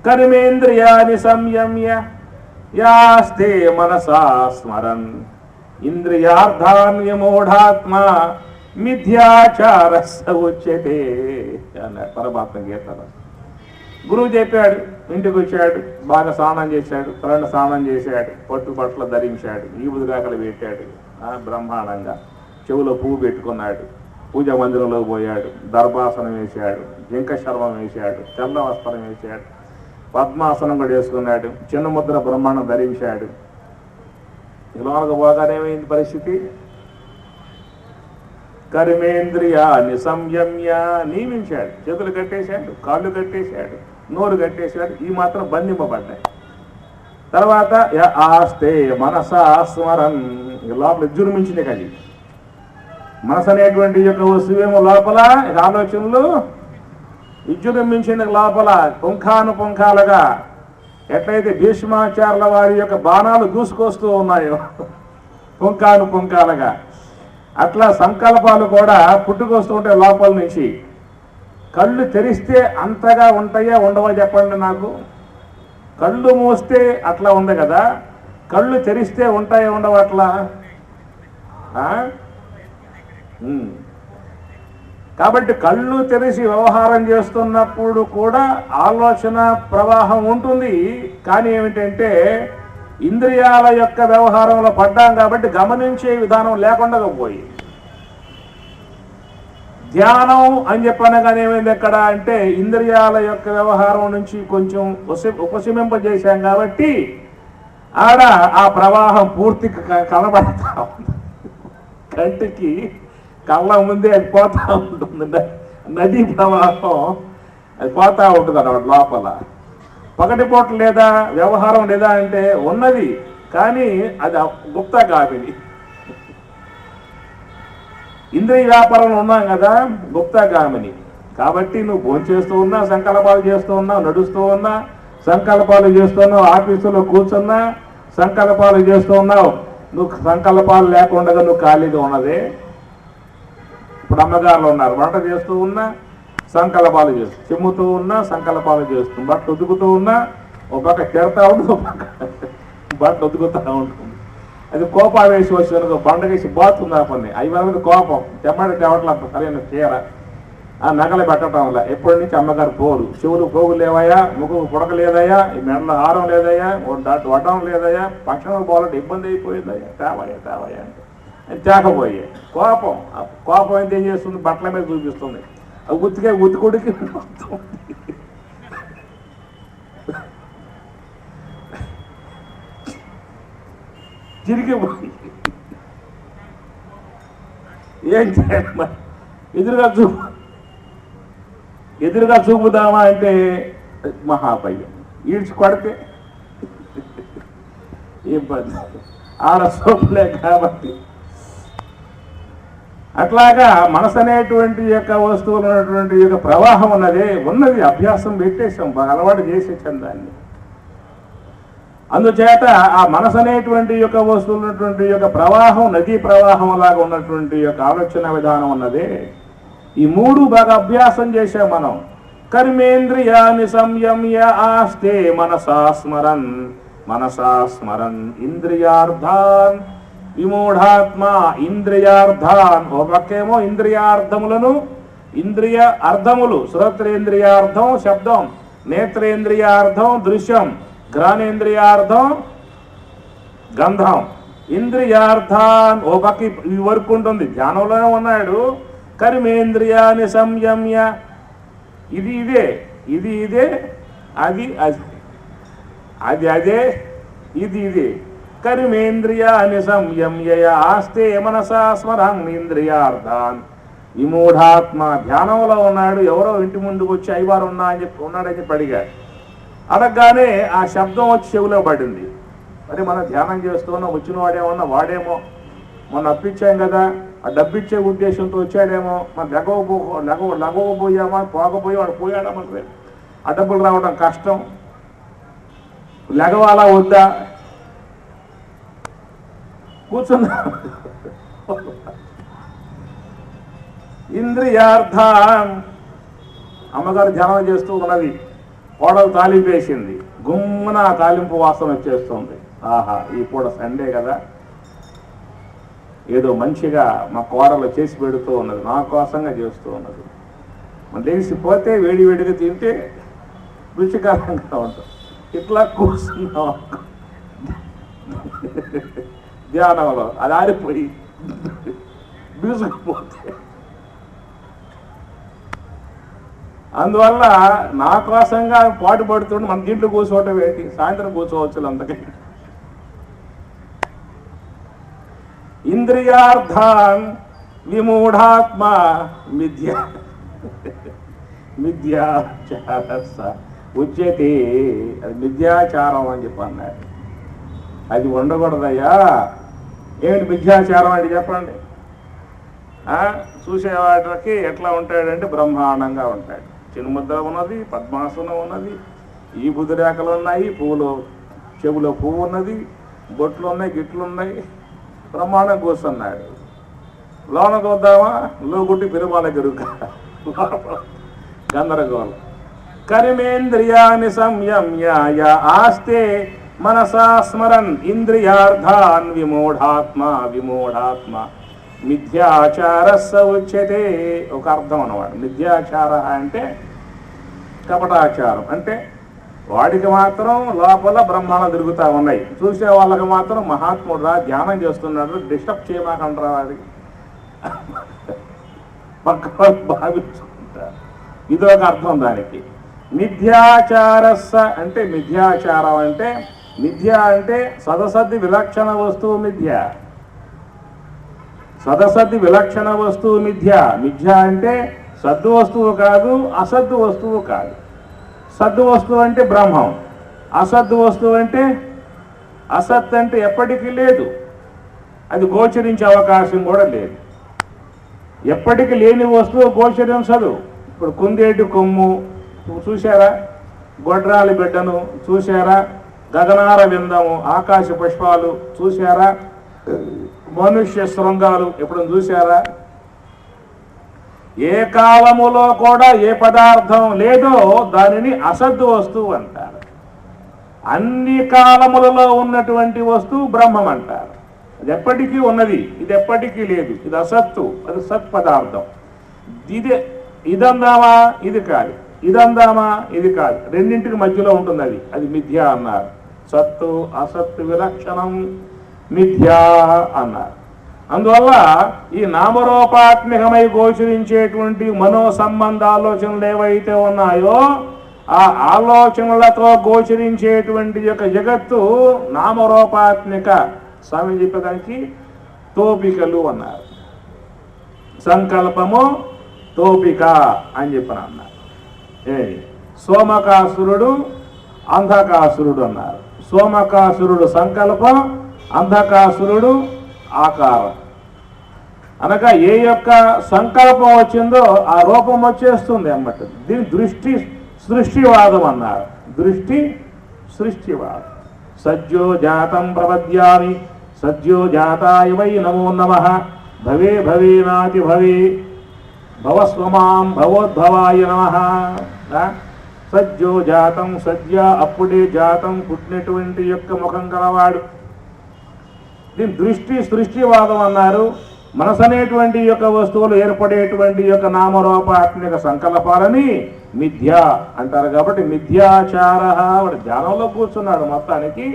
కర్మేంద్రియాని సంయమ్య యాస్తే మనసా స్మరన్ ఇంద్రియార్థాన్యమూఢాత్మ మిథ్యాచారస్స ఉచ్యతే అన్నాడు పరమాత్మ గీతలో. గురువు చెప్పాడు, ఇంటికి వచ్చాడు, బాగా స్నానం చేశాడు, తలంట స్నానం చేశాడు, పట్టు బట్టలు ధరించాడు, ఈబుదిగాకలు పెట్టాడు, బ్రహ్మాండంగా చెవులో పువ్వు పెట్టుకున్నాడు, పూజా మందిరంలో పోయాడు, దర్భాసనం వేశాడు, జింక శర్మం వేశాడు, తెల్ల వస్త్రం వేశాడు, పద్మాసనం కూడా వేసుకున్నాడు, చిన్న ముద్ర బ్రహ్మాండం ధరించాడు. లోనకు పోగానేమైంది పరిస్థితి? కర్మేంద్రియాన్ని సంయమ్య నియమించాడు, చేతులు కట్టేశాడు, కాళ్ళు కట్టేశాడు, నోరు కట్టేశాడు, ఈ మాత్రం బంధింపబడ్డాయి. తర్వాత ఆస్తే మనసా స్మరన్, లోపల జుర్మించింది కలి మనసు అనేటువంటి యొక్క వస్తువేమో లోపల ఆలోచనలు విజృంభించిన లోపల పుంఖానుపుంఖాలుగా ఎట్లయితే భీష్మాచార్యుల వారి యొక్క బాణాలు దూసుకొస్తూ ఉన్నాయో పుంఖానుపుంఖాలుగా, అట్లా సంకల్పాలు కూడా పుట్టుకొస్తూ ఉంటాయి లోపల నుంచి. కళ్ళు తెరిస్తే అంతగా ఉంటాయా ఉండవా చెప్పండి నాకు? కళ్ళు మూస్తే అట్లా ఉంది కదా, కళ్ళు తెరిస్తే ఉంటాయా ఉండవు అట్లా? కాబట్టి కళ్ళు తెరిచి వ్యవహారం చేస్తున్నప్పుడు కూడా ఆలోచన ప్రవాహం ఉంటుంది. కానీ ఏమిటంటే ఇంద్రియాల యొక్క వ్యవహారంలో పడ్డాం కాబట్టి గమనించే విధానం లేకుండా పోయి, ధ్యానం అని చెప్పనగానే ఏమైంది ఎక్కడ అంటే ఇంద్రియాల యొక్క వ్యవహారం నుంచి కొంచెం ఉపశమింపజేశాం కాబట్టి ఆడ ఆ ప్రవాహం పూర్తిగా కనబడతా ఉంది. కంటికి కళ్ళ ముందే అది పోతా ఉంటుంది, నదీ ప్రవాహం అది పోతా ఉంటుంది అన్నమాట లోపల. పగటిపూట లేదా వ్యవహారం లేదా అంటే ఉన్నది, కానీ అది గుప్తగామిని. ఇంద్రియ వ్యాపారంలో ఉన్నాం కదా, గుప్తగామిని. కాబట్టి నువ్వు భోంచేస్తూ ఉన్నా, సంకల్పాలు చేస్తూ ఉన్నావు, నడుస్తూ ఉన్నా సంకల్పాలు చేస్తున్నావు, ఆఫీసులో కూర్చున్నా సంకల్పాలు చేస్తూ ఉన్నావు. నువ్వు సంకల్పాలు లేకుండా నువ్వు ఖాళీగా ఉన్నదే. ఇప్పుడు అమ్మగారులు ఉన్నారు, వంట చేస్తూ ఉన్నా సంకల్పాలు చేస్తూ, చిమ్ముతూ ఉన్నా సంకల్పాలు చేస్తూ, బట్టలు ఉతుకుతూ ఉన్నా ఒక పక్క తిడతా ఉంటుంది, ఒక పక్క బట్టలు ఉతుకుతూ ఉంటుంది. అది కోపావేసి వచ్చి బండకేసి బాతుంది ఆ పని. అవి మీద కోపం చెప్పండి తేవట్లేదు సరైన చీర ఆ నగలు పెట్టడంలా. ఎప్పటి నుంచి అమ్మగారు పోరు, చెవులు పోగులు లేవయా, ముగ్గు పుడకలేదయా, ఈ మెడలో హారం లేదయా, వడ్డం లేదయా, పక్షణం పోవాలంటే ఇబ్బంది అయిపోయిందయ్యా, తేవయ్యా అంటే అది తేకపోయే కోపం. కోపం అయితే ఏం చేస్తుంది, బట్టల మీద చూపిస్తుంది. అది ఉతికుడికి చిరిగిపోయి ఏం చేయాలి మరి? ఎదురుగా చూపుదామా అంటే మహాపయ్యం, ఈడ్చి కొడితే ఇబ్బంది, ఆడ సోపులే కాబట్టి. అట్లాగా మనసు అనేటువంటి యొక్క వస్తువులు ఉన్నటువంటి యొక్క ప్రవాహం ఉన్నది అభ్యాసం పెట్టేసాం, అలవాటు చేసేసాం దాన్ని. అందుచేత ఆ మనసు అనేటువంటి యొక్క వస్తువులు ఉన్నటువంటి యొక్క ప్రవాహం నదీ ప్రవాహం లాగా ఉన్నటువంటి యొక్క ఆలోచన విధానం ఉన్నదే, ఈ మూడు బాగా అభ్యాసం చేసాం మనం. కర్మేంద్రియాని సంయమ్య ఆస్తే మనసా స్మరన్ ఇంద్రియార్థాన్ విమూఢాత్మ. ఇంద్రియార్థాన్ ఒక పక్కేమో ఇంద్రియార్థములను, ఇంద్రియ అర్థములు శ్రోత్రేంద్రియార్థం శబ్దం, నేత్రేంద్రియార్థం దృశ్యం, ఘ్రానేంద్రియార్థం గంధం. ఇంద్రియార్థాన్ ఓ పక్క ఈ వరకు ఉంటుంది, ధ్యానంలోనే ఉన్నాడు. కర్మేంద్రియాని సంయమ్య, ఇది ఇదే, ఇది ఇదే, అది అదే, ఇది ఇదే. కర్మేంద్రియాని సంయమ్య ఆస్తే మనసా స్మరన్ ఇంద్రియార్థాన్ విమూఢాత్మ. ధ్యానంలో ఉన్నాడు, ఎవరో ఇంటి ముందుకు వచ్చి అయ్యవారు ఉన్నాడని చెప్పి అడిగాడు. అడగగానే ఆ శబ్దం వచ్చి చెవిలో పడింది. మరి మనం ధ్యానం చేస్తున్నాం, వచ్చిన వాడేమో మొన్న అప్పించాం కదా, ఆ డబ్బిచ్చే ఉద్దేశంతో వచ్చాడేమో, మన లగవబోయామా పోకపోయి వాడు పోయాడా, మనకు ఆ డబ్బులు రావడం కష్టం, లెగవాలా వద్దా, కూర్చున్నా. ఇంద్రియార్థం అమ్మగారు ధ్యానం చేస్తూ ఉన్నది. కోడలు తాలింపు వేసింది, గుమ్మన ఆ తాలింపు వాసన వచ్చేస్తుంది. ఆహా, ఈ పూట సండే కదా, ఏదో మంచిగా మా కోడలు చేసి పెడుతూ ఉన్నది, నా కోసంగా చేస్తూ ఉన్నది. మనం లేచిపోతే వేడివేడిగా తింటే రుచికరంగా ఉంటుంది. ఇట్లా కూర్చున్నాం ధ్యానంలో, అది ఆరిపోయి బీసుకుపోతే, అందువల్ల నా కోసంగా పాటు పడుతుంటే మన దీంట్లో కూర్చోవటం ఏంటి, సాయంత్రం కూర్చోవచ్చు అంతకే. ఇంద్రియార్థాన్ విమూఢాత్మ మిథ్యాచారస్స ఉచ్యతే. అది మిథ్యాచారం అని చెప్పి అన్నాడు. అది ఉండకూడదయ్యా. ఏమిటి మిథ్యాచారం అంటే చెప్పండి. చూసేవాటికి ఎట్లా ఉంటాడంటే బ్రహ్మాండంగా ఉంటాడు. చినుముద్ర ఉన్నది, పద్మాసనం ఉన్నది, ఈ బుద్ధిరేఖలు ఉన్నాయి, పువ్వులు చెవులో పువ్వు ఉన్నది, బొట్లు ఉన్నాయి, గిట్లు ఉన్నాయి, బ్రహ్మాండం కూర్చున్నాడు. లోన చూద్దామా, లోగుట్టి పెరుమాల గరుక గందరగోళం. కర్మేంద్రియాన్ని సంయమ్య ఆస్తే మనసా స్మరన్ ఇంద్రియార్థాన్ విమూఢాత్మ మిథ్యాచారస్స ఉచ్యతే. ఒక అర్థం అన్నమాట. మిథ్యాచార అంటే కపటాచారం, అంటే వాడికి మాత్రం లోపల బ్రహ్మాండం తిరుగుతూ ఉన్నాయి, చూసే వాళ్ళకి మాత్రం మహాత్ముడు రా, ధ్యానం చేస్తున్నాడు, డిస్టర్బ్ చేయమాకంటారా వాడికి పక్క వాళ్ళు భావించుకుంటారు. ఇదొక అర్థం దానికి. మిథ్యాచారస్స అంటే మిథ్యాచారం అంటే, మిథ్య అంటే సదసద్ది విలక్షణ వస్తువు మిథ్య, సదసద్ది విలక్షణ వస్తువు మిథ్య. మిథ్య అంటే సద్దు వస్తువు కాదు, అసద్దు వస్తువు కాదు. సద్దు వస్తువు అంటే బ్రహ్మం, అసద్దు వస్తువు అంటే అసత్ అంటే ఎప్పటికీ లేదు, అది గోచరించే అవకాశం కూడా లేదు. ఎప్పటికీ లేని వస్తువు గోచరించదు. ఇప్పుడు కుందేటి కొమ్ము చూశారా, గొడ్రాలి బిడ్డను చూశారా, గగనార విందము, ఆకాశ పుష్పాలు చూశారా, మనుష్య శృంగాలు ఎప్పుడు చూశారా? ఏ కాలములో కూడా ఏ పదార్థం లేదో దానిని అసద్దు వస్తువు అంటారు. అన్ని కాలములలో ఉన్నటువంటి వస్తువు బ్రహ్మం అంటారు. అది ఎప్పటికీ ఉన్నది, ఇది ఎప్పటికీ లేదు, ఇది అసత్తు, అది సత్ పదార్థం. ఇదందామా ఇది కాదు, ఇదందామా ఇది కాదు, రెండింటికి మధ్యలో ఉంటుంది. అది మిథ్య అన్నారు. సత్తు అసత్తు విలక్షణం మిథ్యా అన్నారు. అందువల్ల ఈ నామరూపాత్మకమై గోచరించేటువంటి మనో సంబంధ ఆలోచనలు ఏవైతే ఉన్నాయో ఆ ఆలోచనలతో గోచరించేటువంటి యొక్క జగత్తు నామరూపాత్మిక. స్వామి చెప్పేదానికి తోపికలు అన్నారు. సంకల్పము తోపిక అని చెప్పిన అన్నారు. సోమకాసురుడు అంధకాసురుడు అన్నారు. సోమకాసురుడు సంకల్పం, అంధకాసురుడు ఆకారం. అనగా ఏ యొక్క సంకల్పం వచ్చిందో ఆ రూపం వచ్చేస్తుంది అన్నమాట. దీని దృష్టి సృష్టివాదం అన్నారు. దృష్టి సృష్టివాదం. సజ్జో జాతం ప్రపద్యామి సజ్జో జాతాయ వై నమో నమః భవే భవేనాతి భవే భవస్వమాం భవోద్భవాయ నమః. సజ్జో జాతం, సజ్జ అప్పుడే జాతం, పుట్టినటువంటి యొక్క ముఖం గలవాడు. దీని దృష్టి సృష్టివాదం అన్నారు. మనసు అనేటువంటి యొక్క వస్తువులు ఏర్పడేటువంటి యొక్క నామరూపాత్మక సంకల్పాలని మిథ్య అంటారు. కాబట్టి మిథ్యాచార, వాడు ధ్యానంలో కూర్చున్నాడు, మొత్తానికి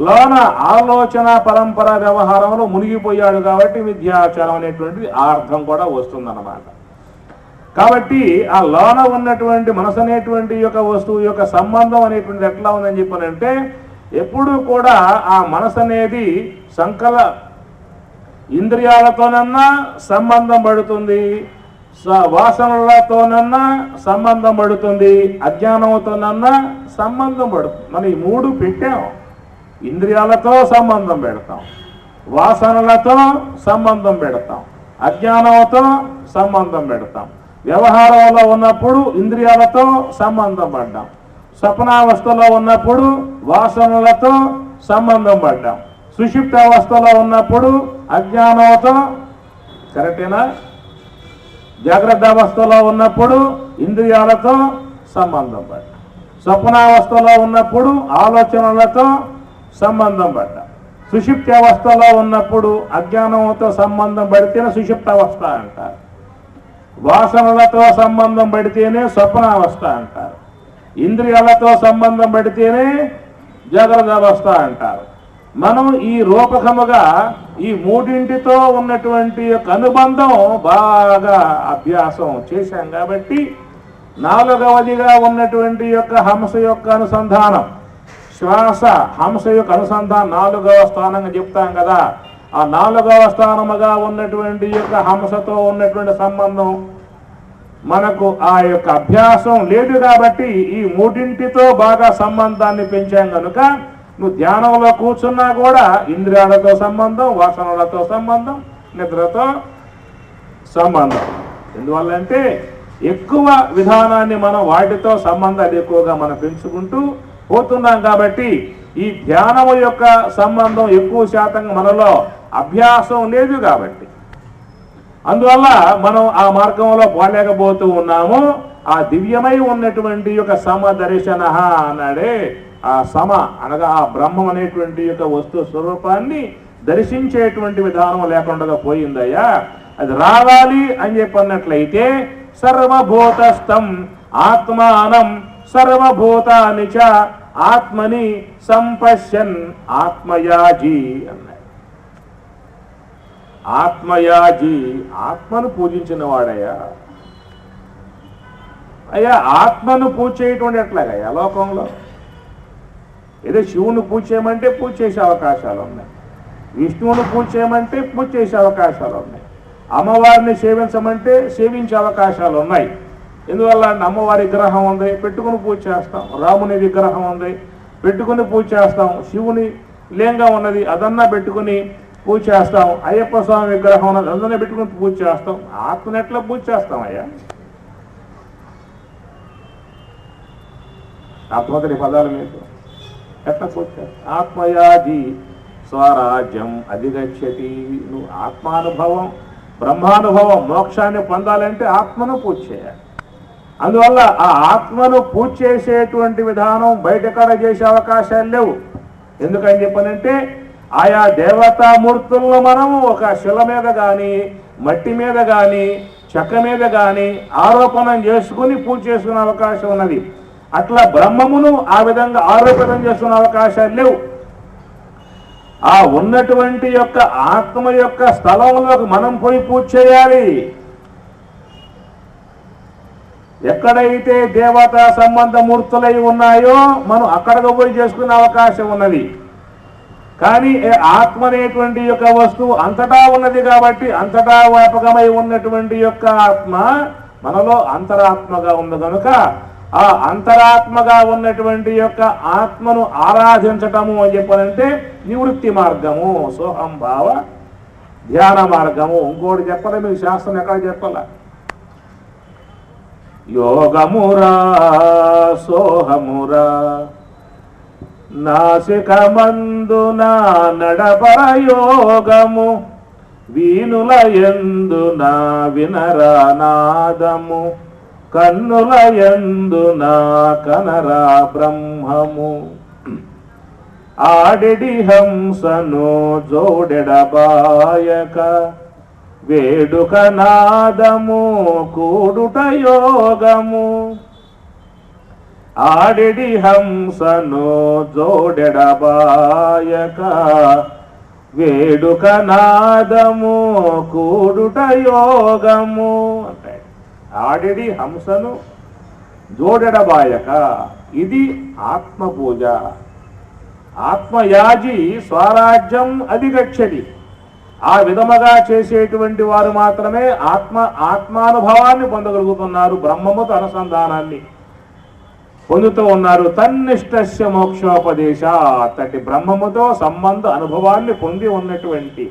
లోన ఆలోచన పరంపర వ్యవహారంలో మునిగిపోయాడు. కాబట్టి మిథ్యాచారం అనేటువంటిది ఆ అర్థం కూడా వస్తుందన్నమాట. కాబట్టి ఆ లోన ఉన్నటువంటి మనసు అనేటువంటి యొక్క వస్తువు యొక్క సంబంధం అనేటువంటిది ఎట్లా ఉందని చెప్పానంటే, ఎప్పుడు కూడా ఆ మనసు అనేది ఇంద్రియాలతోనన్నా సంబంధం పడుతుంది, వాసనలతోనన్నా సంబంధం పడుతుంది, అజ్ఞానంతోనన్నా సంబంధం పడుతుంది. మనం ఈ మూడు పెట్టాం. ఇంద్రియాలతో సంబంధం పెడతాం, వాసనలతో సంబంధం పెడతాం, అజ్ఞానంతో సంబంధం పెడతాం. వ్యవహారంలో ఉన్నప్పుడు ఇంద్రియాలతో సంబంధం పడ్డాం, స్వప్నావస్థలో ఉన్నప్పుడు వాసనలతో సంబంధం పడ్డాం, సుషిప్త అవస్థలో ఉన్నప్పుడు అజ్ఞానంతో, కరెక్టేనా? జాగ్రత్త అవస్థలో ఉన్నప్పుడు ఇంద్రియాలతో సంబంధం పడ్డాం. స్వప్నావస్థలో ఉన్నప్పుడు ఆలోచనలతో సంబంధం పడ్డా, సుషుప్తి అవస్థలో ఉన్నప్పుడు అజ్ఞానంతో సంబంధం పడితేనే సుషుప్తావస్థ అంటారు, వాసనలతో సంబంధం పడితేనే స్వప్నావస్థ అంటారు, ఇంద్రియాలతో సంబంధం పడితేనే జాగ్రత్త అవస్థ అంటారు. మనం ఈ రూపకముగా ఈ మూడింటితో ఉన్నటువంటి యొక్క అనుబంధం బాగా అభ్యాసం చేశాం కాబట్టి నాలుగవదిగా ఉన్నటువంటి యొక్క హంస యొక్క అనుసంధానం, శ్వాస హంస యొక్క అనుసంధానం నాలుగవ స్థానంగా చెప్తాం కదా, ఆ నాలుగవ స్థానముగా ఉన్నటువంటి యొక్క హంసతో ఉన్నటువంటి సంబంధం మనకు ఆ యొక్క అభ్యాసం లేదు కాబట్టి ఈ మూడింటితో బాగా సంబంధాన్ని పెంచాం కనుక నువ్వు ధ్యానంలో కూర్చున్నా కూడా ఇంద్రియాలతో సంబంధం, వాసనలతో సంబంధం, నిద్రతో సంబంధం. ఎందువల్లంటే ఎక్కువ విధానాన్ని మనం వాటితో సంబంధాలు ఎక్కువగా మనం పెంచుకుంటూ పోతున్నాం కాబట్టి ఈ ధ్యానము యొక్క సంబంధం ఎక్కువ శాతం మనలో అభ్యాసం లేదు కాబట్టి అందువల్ల మనం ఆ మార్గంలో పోలేకపోతూ ఉన్నాము. ఆ దివ్యమై ఉన్నటువంటి యొక్క సమదర్శన అన్నాడే, ఆ సమ అనగా ఆ బ్రహ్మం అనేటువంటి యొక్క వస్తు స్వరూపాన్ని దర్శించేటువంటి విధానం లేకుండా పోయిందయ్యా. అది రావాలి అని చెప్పన్నట్లయితే సర్వభూతస్థం ఆత్మానం సర్వభూతాని చ ఆత్మని సంపశ్యన్ ఆత్మయాజీ అన్నాడు. ఆత్మయాజీ ఆత్మను పూజించిన వాడయ్యా. అయ్యా ఆత్మను పూజ చేయటువంటి ఎట్లాగయ్యా లోకంలో? ఏదో శివుని పూజ చేయమంటే పూజ చేసే అవకాశాలు ఉన్నాయి, విష్ణువుని పూజ చేయమంటే పూజ చేసే అవకాశాలు ఉన్నాయి, అమ్మవారిని సేవించమంటే సేవించే అవకాశాలు ఉన్నాయి. ఎందువల్ల అమ్మవారి విగ్రహం ఉంది పెట్టుకుని పూజ చేస్తాం, రాముని విగ్రహం ఉంది పెట్టుకుని పూజ చేస్తాం, శివుని లింగం ఉన్నది అదన్నా పెట్టుకుని పూజ చేస్తాం, అయ్యప్ప స్వామి విగ్రహం ఉన్నది అందరినీ పెట్టుకుని పూజ చేస్తాం. ఆత్మని ఎట్లా పూజ చేస్తాం అయ్యా? అర్థమవుతుంది పదాలు మీకు ఎట్లా పూజ చేస్తాం? ఆత్మయాజీ స్వరాజ్యం అధిగచ్చతి. నువ్వు ఆత్మానుభవం బ్రహ్మానుభవం మోక్షాన్ని పొందాలంటే ఆత్మను పూజ చేయాలి. అందువల్ల ఆ ఆత్మను పూజ చేసేటువంటి విధానం బయటెక్కడ చేసే అవకాశాలు లేవు. ఎందుకని చెప్పనంటే ఆయా దేవతామూర్తులను మనం ఒక శిల మీద కానీ మట్టి మీద కానీ చెక్క మీద కానీ ఆరోపణం చేసుకుని పూజ చేసుకునే అవకాశం ఉన్నది. అట్లా బ్రహ్మమును ఆ విధంగా ఆరోపణం చేసుకునే అవకాశాలు లేవు. ఆ ఉన్నటువంటి యొక్క ఆత్మ యొక్క స్థలంలోకి మనం పోయి పూజ చేయాలి. ఎక్కడైతే దేవతా సంబంధ మూర్తులై ఉన్నాయో మనం అక్కడికి పోయి చేసుకునే అవకాశం ఉన్నది. కానీ ఆత్మ అనేటువంటి యొక్క వస్తువు అంతటా ఉన్నది కాబట్టి అంతటా వ్యాపకమై ఉన్నటువంటి యొక్క ఆత్మ మనలో అంతరాత్మగా ఉంది కనుక ఆ అంతరాత్మగా ఉన్నటువంటి యొక్క ఆత్మను ఆరాధించటము అని చెప్పాలంటే నివృత్తి మార్గము, సోహంభావ ధ్యాన మార్గము. ఇంకోటి చెప్పలే మీకు శాస్త్రం ఎక్కడ చెప్పాల? యోగమురా సోహమురా నాసికమందున నడపర యోగము వీనుల ఎందున వినరానాదము కన్నుల ఎందున కనరా బ్రహ్మము ఆడెడి హంసను జోడెడబాయక వేడుక నాదము కూడుట యోగము ఆడెడి హంసను జోడెడబాయక వేడుక నాదము కూడుట యోగము అంటే ఆడెడి హంసను జోడెడబాయక ఇది ఆత్మపూజ. ఆత్మయాజి స్వరాజ్యం అధిగచ్చతి. ఆ విధముగా చేసేటువంటి వారు మాత్రమే ఆత్మానుభవాన్ని పొందగలుగుతున్నారు, బ్రహ్మముతో అనుసంధానాన్ని పొందుతూ ఉన్నారు. తన్నిష్టస్య మోక్షోపదేశ అతటి బ్రహ్మముతో సంబంధ అనుభవాన్ని పొంది ఉన్నటువంటి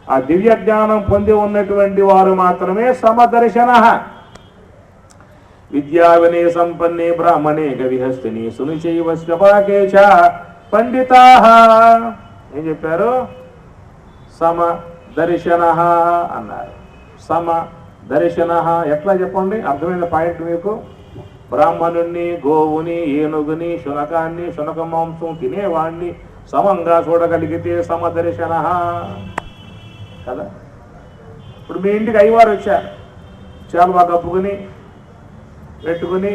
ఆ దివ్య జ్ఞానం పొంది ఉన్నటువంటి వారు మాత్రమే సమదర్శన. విద్యా వినయ సంపన్నే బ్రాహ్మణే గవిహస్తిని సునిచైవ శ్వపాకేశ పండితా ఏం చెప్పారు? సమదర్శన అన్నారు. సమదర్శన ఎట్లా చెప్పండి, అర్థమైన పాయింట్ మీకు. బ్రాహ్మణుణ్ణి, గోవుని, ఏనుగుని, శునకాన్ని, శునక మాంసం తినేవాణ్ణి సమంగా చూడగలిగితే సమదర్శన కదా. ఇప్పుడు మీ ఇంటికి అయ్యవారు వచ్చారు, చాలువా కప్పుకుని పెట్టుకుని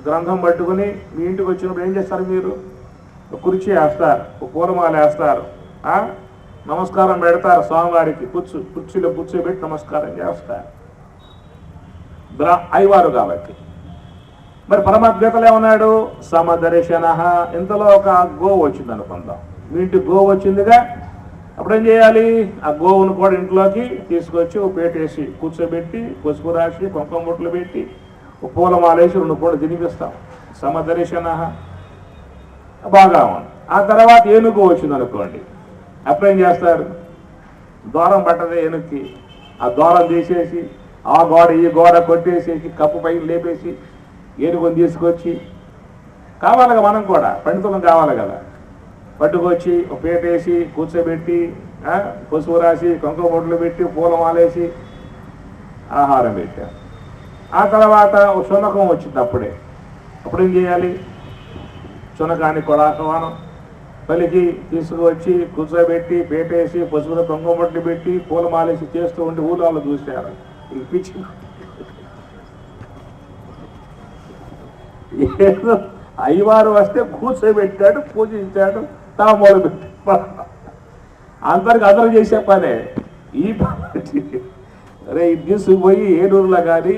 గ్రంథం పట్టుకుని మీ ఇంటికి వచ్చినప్పుడు ఏం చేస్తారు? మీరు కుర్చీ వేస్తారు, పూలమాల వేస్తారు, నమస్కారం పెడతారు స్వామివారికి, కుర్చీలో కూర్చోబెట్టి నమస్కారం చేస్తారు అయ్యవారు కాబట్టి. మరి పరమద్గీతలో ఏమన్నాడు? సమదర్శన. ఇంతలో ఒక గోవు వచ్చింది అనుకుందాం, మీ ఇంటికి గోవు వచ్చిందిగా, అప్పుడేం చేయాలి? ఆ గోవును కూడా ఇంట్లోకి తీసుకొచ్చి పేటేసి కూర్చోబెట్టి పసుపు రాసి కుంకుమ బొట్లు పెట్టి పూలమాలేసి 2 పూటలు తినిపిస్తాం. సమదర్శన బాగా ఉంది. ఆ తర్వాత ఏనుగు వచ్చింది అనుకోండి, అప్పుడేం చేస్తారు? దూరం పట్టదే ఏనుగుకి, ఆ దూరం తీసేసి ఆ గోడ ఈ గోడ కొట్టేసేసి కప్పు పైన లేపేసి ఏనుగుని తీసుకొచ్చి, కావాలిగా మనం కూడా పండితులం కావాలి కదా, పట్టుకొచ్చి పేటేసి కూర్చోబెట్టి పసుపు రాసి కుంకుమ బొట్లు పెట్టి పూలమాలేసి ఆహారం పెట్టాం. ఆ తర్వాత శునకం వచ్చింది, అప్పుడేం చేయాలి? శునకాన్ని కూడా ఆహ్వానం పలికి తీసుకువచ్చి కూర్చోబెట్టి పేటేసి పసుపులో కుంకుమ బొట్లు పెట్టి పూలమాలేసి చేస్తూ ఉంటే ఊళ్ళో చూశారు, ఈ పిచ్చి ఏదో అయ్యవారు వస్తే కూర్చోబెట్టాడు, పూజించాడు, తామూలు పెట్టాడు, అందరికి అందరూ చేసే పనే ఈ పని. అరే ఇది తీసుకుపోయి ఏలూరులో కానీ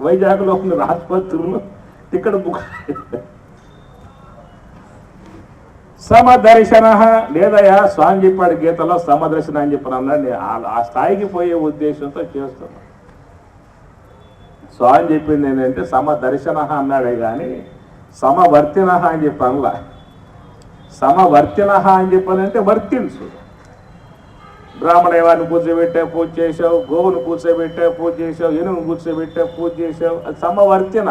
వైజాగ్లో ఉన్న ఆసుపత్రులు ఇక్కడ సమదర్శన లేదయా స్వామి చెప్పాడు గీతలో సమదర్శన అని చెప్పిన అన్నాడు. ఆ స్థాయికి పోయే ఉద్దేశంతో చేస్తున్నా. స్వామి చెప్పింది ఏంటంటే సమదర్శన అన్నాడే కానీ సమవర్తిన అని చెప్పనలా. సమవర్తిన అని చెప్పాలంటే వర్తించు. బ్రాహ్మణేవాన్ని కూర్చోబెట్టే పూజ చేసావు, గోవును కూర్చోబెట్టే పూజ చేసావు, ఏనుగును కూర్చోబెట్టే పూజ చేసావు, అది సమవర్తిన.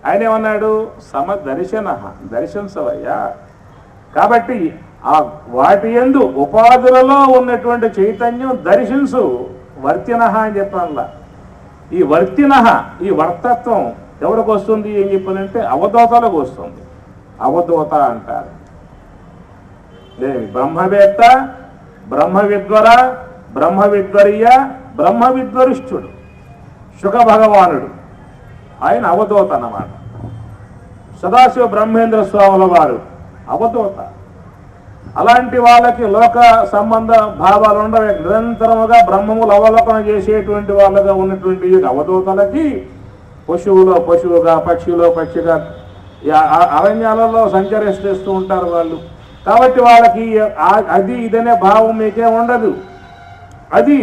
ఆయన ఏమన్నాడు? సమదర్శన, దర్శించవయ్యా. కాబట్టి ఆ వాటి యందు ఉపాధులలో ఉన్నటువంటి చైతన్యం దర్శించు, వర్తిన అని చెప్పాలా. ఈ వర్తిన, ఈ వర్తత్వం ఎవరికి వస్తుంది ఏం చెప్పాలంటే అవధూతలకు వస్తుంది. అవధూత అంటారు. బ్రహ్మవేత్త, బ్రహ్మవిద్వర, బ్రహ్మవిద్వరీయ, బ్రహ్మవిద్వరిష్ఠుడు శుక భగవానుడు, ఆయన అవధూత అన్నమాట. సదాశివ బ్రహ్మేంద్ర స్వాముల వారు అవధూత. అలాంటి వాళ్ళకి లోక సంబంధ భావాలు ఉండవు. నిరంతరముగా బ్రహ్మములు అవలోకనం చేసేటువంటి వాళ్ళగా ఉన్నటువంటి అవధూతలకి పశువులో పశువుగా, పక్షిలో పక్షిగా అరణ్యాలలో సంచరిస్తూ ఉంటారు వాళ్ళు. కాబట్టి వాళ్ళకి అది ఇదనే భావం మీకే ఉండదు. అది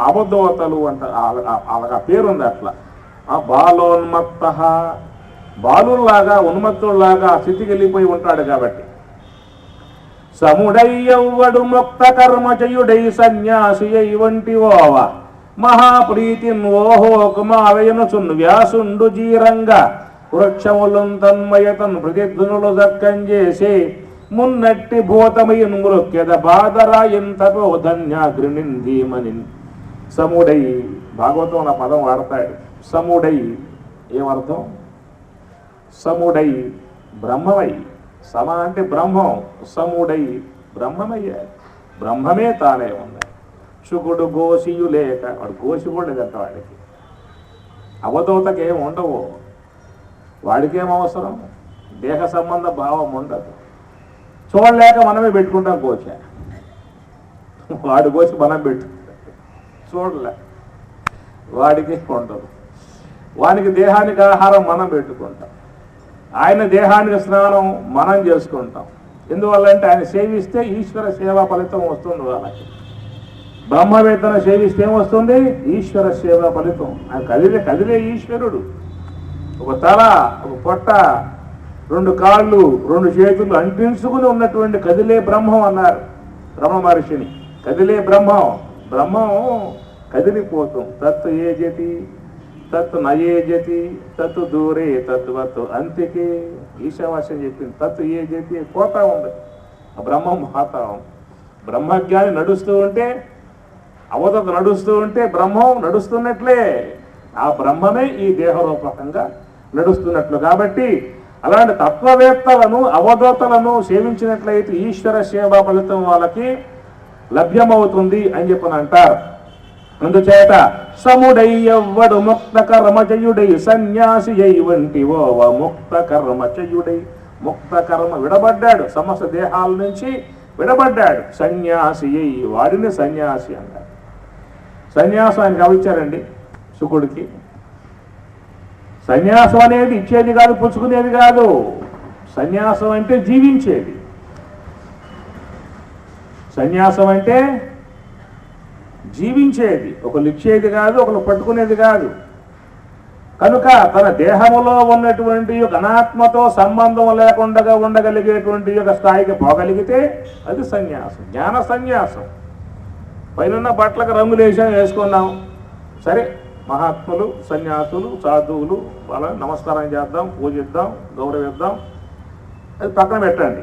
అవధూతలు అంటారు. వాళ్ళకి పేరుంది అట్లా. బాలోన్మత్త, బాలుల్లాగా ఉన్మత్తుల్లాగా స్థితికి వెళ్ళిపోయి ఉంటాడు. కాబట్టి సముడయ్యవ్వడు ముక్త కర్మచయుడై సన్యాసి అయి వంటి ఓవ మహాప్రీతిన్ ఓహో కుమారయనుచున్ వ్యాసుండు జీరంగా వృక్షములను తన్మయతన్ ప్రతిధ్వనులు దక్కం చేసే మున్నట్టి భూతమయన్ మృక్యద బాధరాయన్ తపోధన్యాగ్రినిందీమని. సముడై, భాగవతం నా పదం వాడతాడు. సముడై ఏమర్థం? సముడై బ్రహ్మమై. సమ అంటే బ్రహ్మం, సముడై బ్రహ్మమయ్యాడు. బ్రహ్మమే తానే ఉంది. శుకుడు గోసియు లేక, వాడు గోసి కూడా లేదంట. వాడికి అవధూతకి ఏమి ఉండవు. వాడికేం అవసరం? దేహ సంబంధ భావం ఉండదు. చూడలేక మనమే పెట్టుకుంటాం కోచ. వాడు కోసి మనం పెట్టుకుంటాం. చూడలే, వాడికి ఉండదు. వానికి దేహానికి ఆహారం మనం పెట్టుకుంటాం. ఆయన దేహానికి స్నానం మనం చేసుకుంటాం. ఎందువల్లంటే ఆయన సేవిస్తే ఈశ్వర సేవా ఫలితం వస్తుంది. వాళ్ళకి బ్రహ్మవేత్తను సేవిస్తే ఏమొస్తుంది? ఈశ్వర సేవా ఫలితం. ఆయన కదిలే ఈశ్వరుడు. ఒక తల, ఒక పొట్ట, 2 కాళ్ళు, 2 చేతులు అంటించుకుని ఉన్నటువంటి కదిలే బ్రహ్మం అన్నారు రమణ మహర్షిని. కదిలే బ్రహ్మం. బ్రహ్మం కదిలిపోతాం. తత్ ఏ జతి తత్ నయే జతి తత్ దూరే తత్వత్ అంతికే. ఈశావాస్యం చెప్పింది. తత్ ఏ జతి పోతా ఉంది. ఆ బ్రహ్మం పోతా ఉంది. బ్రహ్మజ్ఞాని నడుస్తూ ఉంటే, అవధూత నడుస్తూ ఉంటే బ్రహ్మం నడుస్తున్నట్లే. ఆ బ్రహ్మమే ఈ దేహరూపకంగా నడుస్తున్నట్లు. కాబట్టి అలాంటి తత్వవేత్తలను అవధూతలను సేవించినట్లయితే ఈశ్వర సేవా ఫలితం వాళ్ళకి లభ్యమవుతుంది అని చెప్పని అంటారు. అందుచేత సముడయ్యవ్వడు ముక్త కర్మచయుడై సన్యాసి అయి వంటి ఓవ ముక్త కర్మచయుడై, ముక్త కర్మ విడబడ్డాడు, సమస్త దేహాల నుంచి విడబడ్డాడు, సన్యాసి అయి వాడిని సన్యాసి అన్నారు. సన్యాసం ఆయనకి అవిచ్చారండి శుకుడికి. సన్యాసం అనేది ఇచ్చేది కాదు, పుచ్చుకునేది కాదు. సన్యాసం అంటే జీవించేది. సన్యాసం అంటే జీవించేది, ఒకరు ఇచ్చేది కాదు, ఒకరు పట్టుకునేది కాదు. కనుక తన దేహములో ఉన్నటువంటి యొక్క అనాత్మతో సంబంధం లేకుండా ఉండగలిగేటువంటి యొక్క స్థాయికి పోగలిగితే అది సన్యాసం, జ్ఞాన సన్యాసం. పైన బట్టలకు రంగులు వేసుకున్నాం, సరే మహాత్ములు సన్యాసులు సాధువులు వాళ్ళ నమస్కారం చేద్దాం, పూజిద్దాం, గౌరవిద్దాం, అది పక్కన పెట్టండి.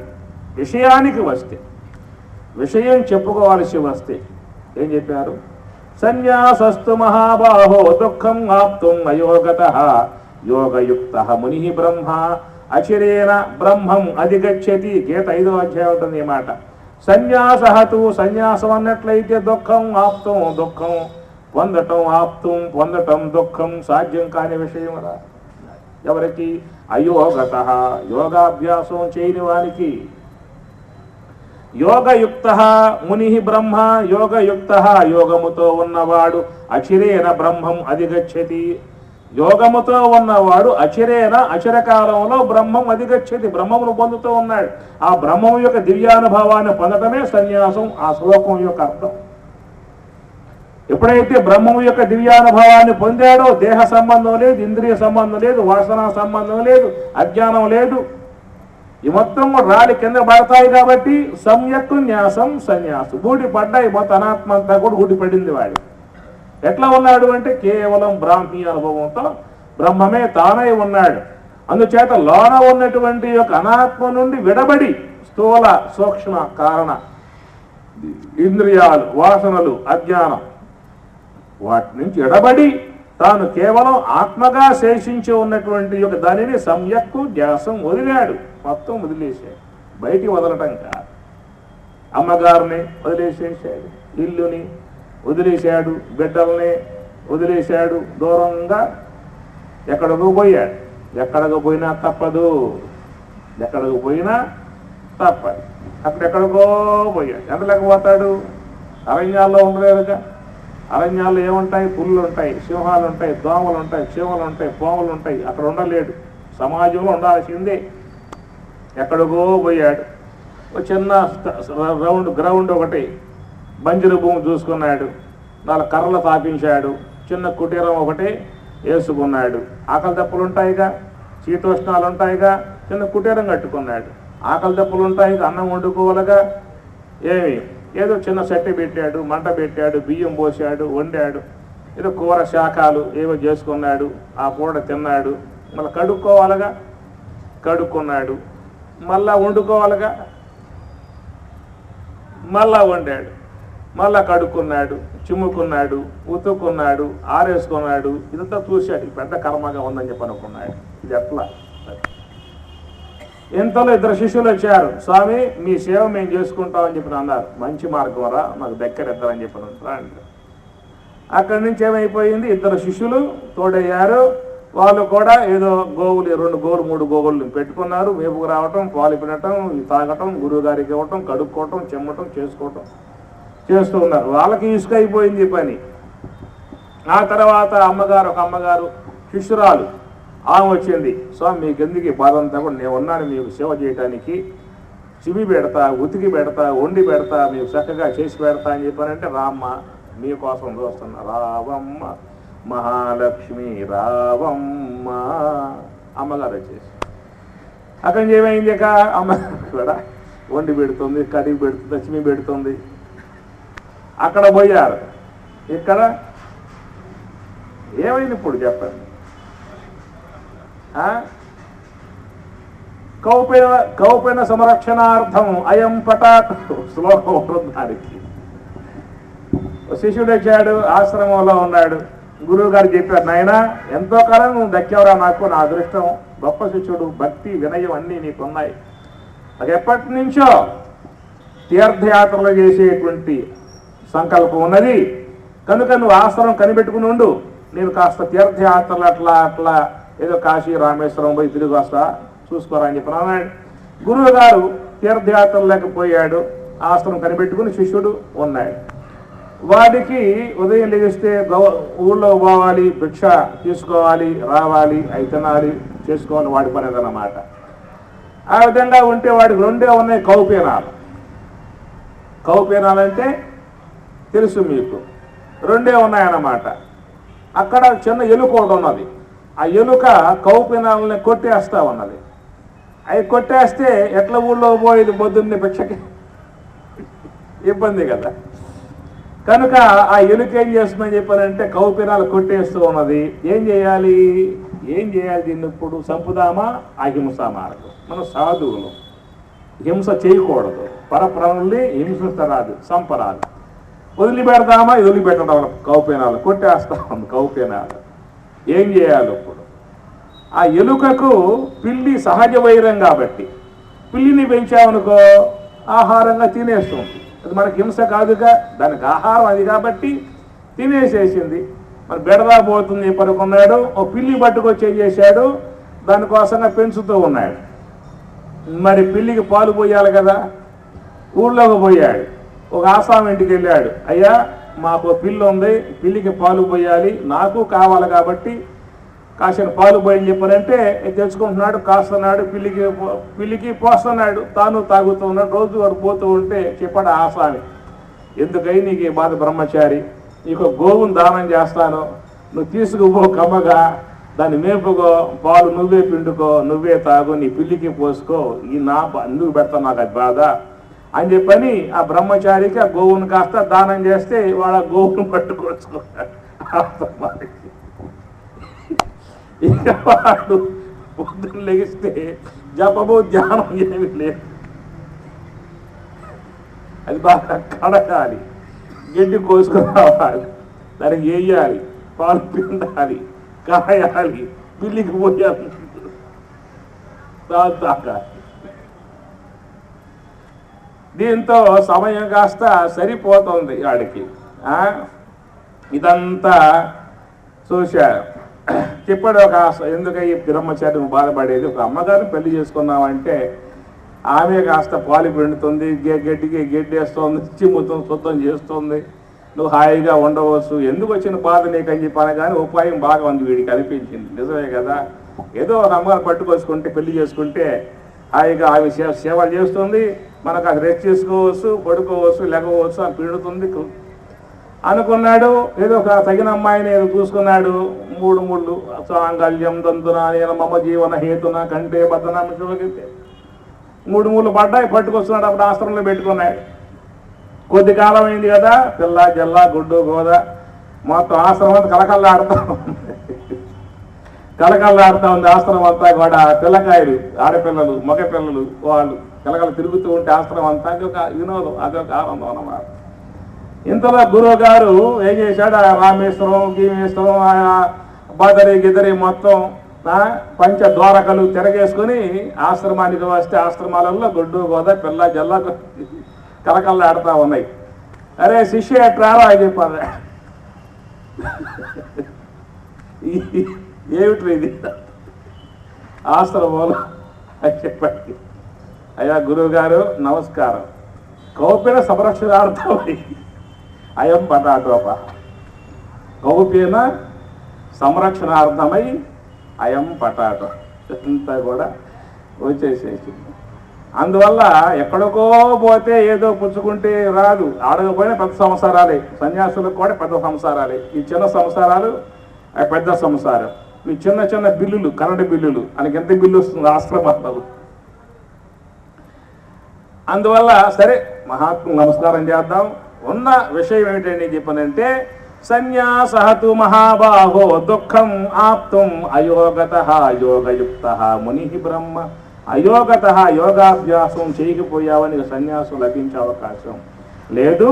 విషయానికి వస్తే, విషయం చెప్పుకోవాల్సి వస్తే ఏం చెప్పారు? సన్యాసస్తు మహాబాహో దుఃఖం ఆప్తుం అయోగతః యోగయుక్త ముని బ్రహ్మ అచిరేణ బ్రహ్మం అధిగచ్చతి. గీత 5వ అధ్యాయం ఉంటుంది ఈ మాట. సన్యాసహతు సన్యాసం అన్నట్లయితే దుఃఖం ఆప్తం, దుఃఖం పొందటం, ఆప్తం పొందటం, దుఃఖం సాధ్యం కాని విషయం రా. ఎవరికి? అయోగత యోగాభ్యాసం చేయని వారికి. యోగయుక్త ముని బ్రహ్మ యోగయుక్త యోగముతో ఉన్నవాడు అచిరేణ బ్రహ్మం అధిగచ్చతి. యోగముతో ఉన్నవాడు అచిరేణ అచిరకాలంలో బ్రహ్మం అధిగచ్చతి, బ్రహ్మమును పొందుతూ ఉన్నాడు. ఆ బ్రహ్మం యొక్క దివ్యానుభవాన్ని పొందటమే సన్యాసం, ఆ శ్లోకం యొక్క అర్థం. ఎప్పుడైతే బ్రహ్మము యొక్క దివ్యానుభవాన్ని పొందాడో దేహ సంబంధం లేదు, ఇంద్రియ సంబంధం లేదు, వాసన సంబంధం లేదు, అజ్ఞానం లేదు, ఈ మొత్తం రాలి కింద పడతాయి. కాబట్టి సమ్యక్ న్యాసం సన్యాసం. గూడి పడ్డాయి, మొత్తం అనాత్మ అంతా కూడా గూడి పడింది వాడి. ఎట్లా ఉన్నాడు అంటే కేవలం బ్రాహ్మీ అనుభవంతో బ్రహ్మమే తానై ఉన్నాడు. అందుచేత లోన ఉన్నటువంటి యొక్క అనాత్మ నుండి విడబడి స్థూల సూక్ష్మ కారణ ఇంద్రియాలు వాసనలు అజ్ఞానం వాటి నుంచి ఎడబడి తాను కేవలం ఆత్మగా శేషించి ఉన్నటువంటి యొక్క దానిని సమ్యక్కు ధ్యాసం వదిలాడు, మొత్తం వదిలేశాడు. బయటికి వదలటం కాదు. అమ్మగారిని వదిలేసేసాడు, ఇల్లుని వదిలేశాడు, బిడ్డల్ని వదిలేశాడు, దూరంగా ఎక్కడికి పోయాడు. ఎక్కడికి పోయినా తప్పదు, ఎక్కడికి పోయినా తప్పదు. అక్కడెక్కడికో పోయాడు. ఎంతలోకి పోతాడు? అరణ్యాల్లో ఉండలేదుగా. అరణ్యాల్లో ఏముంటాయి? పుల్లు ఉంటాయి, సింహాలు ఉంటాయి, దోమలు ఉంటాయి, చీమలు ఉంటాయి, పాములు ఉంటాయి. అక్కడ ఉండలేడు, సమాజంలో ఉండాల్సిందే. ఎక్కడికో పోయాడు. ఒక చిన్న గ్రౌండ్ ఒకటి బంజరు భూమి చూసుకున్నాడు, 4 కర్రలు తాపించాడు, చిన్న కుటీరం ఒకటి వేసుకున్నాడు. ఆకలి దప్పులు ఉంటాయిగా, శీతోష్ణాలు ఉంటాయిగా, చిన్న కుటీరం కట్టుకున్నాడు. ఆకలి దప్పులు ఉంటాయి, అన్నం వండుకోవాలిగా. ఏమి ఏదో చిన్న సెట్టి పెట్టాడు, మంట పెట్టాడు, బియ్యం పోసాడు, వండాడు, ఏదో కూర శాఖలు ఏవో చేసుకున్నాడు. ఆ పూట తిన్నాడు. మళ్ళీ కడుక్కోవాలిగా, కడుక్కున్నాడు. మళ్ళా వండుకోవాలిగా, మళ్ళా వండాడు. మళ్ళా కడుక్కున్నాడు, చిమ్ముకున్నాడు, ఉతుక్కున్నాడు, ఆరేసుకున్నాడు. ఇదంతా చూశాడు. పెద్ద కర్మగా ఉందని చెప్పి అనుకున్నాడు. ఇది ఎట్లా? ఇంతలో 2 శిష్యులు వచ్చారు. స్వామి మీ సేవ మేము చేసుకుంటామని చెప్పి అన్నారు. మంచి మార్గం రా, మాకు దగ్గర ఇద్దరని చెప్పి అంటారు. అక్కడి నుంచి ఏమైపోయింది? 2 శిష్యులు తోడయ్యారు. వాళ్ళు కూడా ఏదో గోవులు 2 గోవులు 3 గోవులు పెట్టుకున్నారు. మేపుకు రావటం, పాలు పినటం, తాగటం, గురువు గారికి ఇవ్వటం, కడుక్కోవటం, చెమ్మటం, చేసుకోవటం చేస్తూ ఉన్నారు. వాళ్ళకి ఇసుక అయిపోయింది పని. ఆ తర్వాత ఒక అమ్మగారు శిష్యురాలు ఆమె వచ్చింది. స్వామి మీకు ఎందుకు ఈ బాధ అంతా కూడా నేను ఉన్నాను మీకు సేవ చేయడానికి, చివి పెడతా, ఉతికి పెడతా, వండి పెడతా, మీకు చక్కగా చేసి పెడతా అని చెప్పానంటే, రామ్మ మీకోసం చూస్తున్నా, రావమ్మ మహాలక్ష్మి రావమ్మ. అమ్మగారు వచ్చేసి అక్కడి నుంచి ఏమైంది? ఇక అమ్మగారు కూడా వండి పెడుతుంది, కడిగి పెడుతుంది, చిమి పెడుతుంది. అక్కడ పోయారు. ఇక్కడ ఏమైంది ఇప్పుడు చెప్పండి? కౌపెన సంరక్షణార్థం అయం పటాత్ శ్లోకం దానికి. శిష్యుడు వచ్చాడు, ఆశ్రమంలో ఉన్నాడు. గురువు గారు చెప్పారు, నాయన ఎంతో కాలం నువ్వు దక్కేవరా, నాకు నా అదృష్టం, గొప్ప శిష్యుడు, భక్తి వినయం అన్నీ నీకున్నాయి. అది ఎప్పటి నుంచో తీర్థయాత్రలు చేసేటువంటి సంకల్పం ఉన్నది కనుక నువ్వు ఆశ్రమం కనిపెట్టుకుని ఉండు, నేను కాస్త తీర్థయాత్రలు అట్లా ఏదో కాశీ రామేశ్వరం పోయి తిరిగి వస్తా చూసుకోరా అని చెప్పిన అన్నాడు. గురువు గారు తీర్థయాత్రలు లేకపోయాడు, ఆశ్రమం కనిపెట్టుకుని శిష్యుడు ఉన్నాడు. వాడికి ఉదయం లేస్తే ఊళ్ళో పోవాలి, భిక్ష తీసుకోవాలి, రావాలి, అవి తినాలి, చేసుకోవాలి, వాడి పని అదన్నమాట. ఆ విధంగా ఉంటే వాడికి రెండే ఉన్నాయి, కౌపీనాలు. కౌపీనాలంటే తెలుసు మీకు, రెండే ఉన్నాయన్నమాట. అక్కడ చిన్న ఎలుక ఒకటి ఉన్నది, ఆ ఎలుక కౌపీనాలని కొట్టేస్తా ఉన్నది. అవి కొట్టేస్తే ఎట్లా ఊళ్ళో పోయేది పొద్దున్నే భిక్షకి, ఇబ్బంది కదా. కనుక ఆ ఎలుక ఏం చేస్తుందని చెప్పారంటే కౌపీనాలు కొట్టేస్తూ ఉన్నది. ఏం చేయాలి దీన్ని ఇప్పుడు? చంపుదామా? అహింస మార్గం. మన సాధువులు హింస చేయకూడదు, పరప్రాణుల్ని హింసించరాదు, చంపరాదు. వదిలిపెడదామా? వదిలిపెట్టడం కౌపీనాలు కొట్టేస్తా ఉంది కౌపీనాలు. ఏం చేయాలి ఇప్పుడు? ఆ ఎలుకకు పిల్లి సహజ వైరం కాబట్టి పిల్లిని పెంచామనుకో ఆహారంగా తినేస్తుంది. అది మనకి హింస కాదుగా, దానికి ఆహారం అది కాబట్టి తినేసేసింది. మరి బెడదా పోతుంది పడుకున్నాడు, ఓ పిల్లి పట్టుకొచ్చి ఏం చేశాడు, దానికోసంగా పెంచుతూ ఉన్నాడు. మరి పిల్లికి పాలు పోయాలి కదా, ఊళ్ళోకి పోయాడు. ఒక ఆసాం ఇంటికి వెళ్ళాడు, అయ్యా మాకు పిల్లి ఉంది, పిల్లికి పాలు పోయాలి, నాకు కావాలి కాబట్టి కాసిన పాలు పోయని చెప్పారంటే తెచ్చుకుంటున్నాడు, కాస్తున్నాడు, పిల్లికి పోస్తున్నాడు, తాను తాగుతూ ఉన్నాడు. రోజు వాడు పోతూ ఉంటే చెప్పాడు ఆసామి, ఎందుకై నీకు ఈ బాధ బ్రహ్మచారి, నీకు గోవును దానం చేస్తాను, నువ్వు తీసుకుపో కమ్మగా, దాన్ని మేపుకో, పాలు నువ్వే పిండుకో, నువ్వే తాగు, నీ పిల్లికి పోసుకో, ఈ నువ్వు పెడతా నాకు అది బాధ అని చెప్పని ఆ బ్రహ్మచారికి ఆ గోవును కాస్త దానం చేస్తే వాడు ఆ గోవును పట్టుకొచ్చుకున్నాడు. ఇక వాడు పొద్దున్న లెగిస్తే జపము ధ్యానం ఏమి లేదు. అది బాగా కడగాలి, గడ్డి కోసుకుని రావాలి, దానికి వేయాలి, పాలు పిండాలి, కాయాలి, పిల్లికి పోయాలి, తాగాలి. దీంతో సమయం కాస్త సరిపోతుంది వాడికి. ఇదంతా చూశాడు. చెప్పాడు ఒక ఎందుకు ఈ బ్రహ్మచారి బాధపడేది, ఒక అమ్మగారిని పెళ్లి చేసుకున్నామంటే ఆమె కాస్త పాలు పిండుతుంది, గడ్డికి గడ్డి వేస్తుంది, చిమ్ముతుంది, శుద్ధం చేస్తుంది, నువ్వు హాయిగా ఉండవచ్చు, ఎందుకు వచ్చిన బాధ నీకు అని చెప్పాను. కానీ ఉపాయం బాగా ఉంది వీడికి అనిపించింది. నిజమే కదా, ఏదో ఒక అమ్మగారు పట్టుకొచ్చుకుంటే పెళ్లి చేసుకుంటే హాయిగా ఆమె సేవలు చేస్తుంది, మనకు అది రెస్ట్ చేసుకోవచ్చు, పడుకోవచ్చు, లెగవచ్చు, అని పిండుతుంది అనుకున్నాడు. ఏదో ఒక తగిన అమ్మాయిని ఏదో చూసుకున్నాడు. మూడు సాంగల్యం దంతున నేను మమ జీవన హేతున కంటే బద్దనామితే మూడు పడ్డాయి, పట్టుకొస్తున్నాడు. అప్పుడు ఆశ్రమంలో పెట్టుకున్నాడు. కొద్ది కాలం అయింది కదా, పిల్ల జల్ల గుడ్డు గోద మొత్తం ఆశ్రమం అంతా కలకల్లాడుతూ ఉంది. ఆశ్రమం అంతా కూడా పిల్లకాయలు, ఆడపిల్లలు, మగ పిల్లలు, వాళ్ళు కలకల తిరుగుతూ ఉంటే ఆశ్రమం అంతా ఒక వినోదం, అదొక ఆనందం అన్నమాట. ఇంతలో గురువు గారు ఏం చేశాడు, రామేశ్వరం, గీమేశ్వరం, బదరి గిదరి మొత్తం పంచ ద్వారకలు తిరగేసుకుని ఆశ్రమానికి వస్తే ఆశ్రమాలలో గొడ్డు గోద పిల్ల జల్ల కలకల్లాడుతూ ఉన్నాయి. అరే శిష్య ఎట్రారా అని చెప్పారు. ఏమిటి ఇది ఆశ్రమంలో అని చెప్పండి. అయ్యా గురువు గారు నమస్కారం, కౌపీన సంరక్షణార్థమై అయం పటాటోప, కౌపీన సంరక్షణార్థమై అయం పటాటో అంతా కూడా వచ్చేసేసి. అందువల్ల ఎక్కడికో పోతే ఏదో పుచ్చుకుంటే రాదు, ఆడకపోయినా పెద్ద సంసారాలే, సన్యాసులకు కూడా పెద్ద సంసారాలే. ఈ చిన్న సంసారాలు పెద్ద సంసారం. ఈ చిన్న చిన్న బిల్లులు, కరెంటు బిల్లులు, మనకి ఎంత బిల్లు వస్తుంది ఆశ్రమాలు. అందువల్ల సరే మహాత్ములు నమస్కారం చేద్దాం. ఉన్న విషయం ఏమిటండి చెప్పనంటే, సన్యాసహతు మహాబాహో దుఃఖం ఆప్తుం అయోగతః యోగయుక్తః ముని బ్రహ్మ. అయోగతః యోగాభ్యాసం చేయకపోయావని సన్యాసం లభించే అవకాశం లేదు.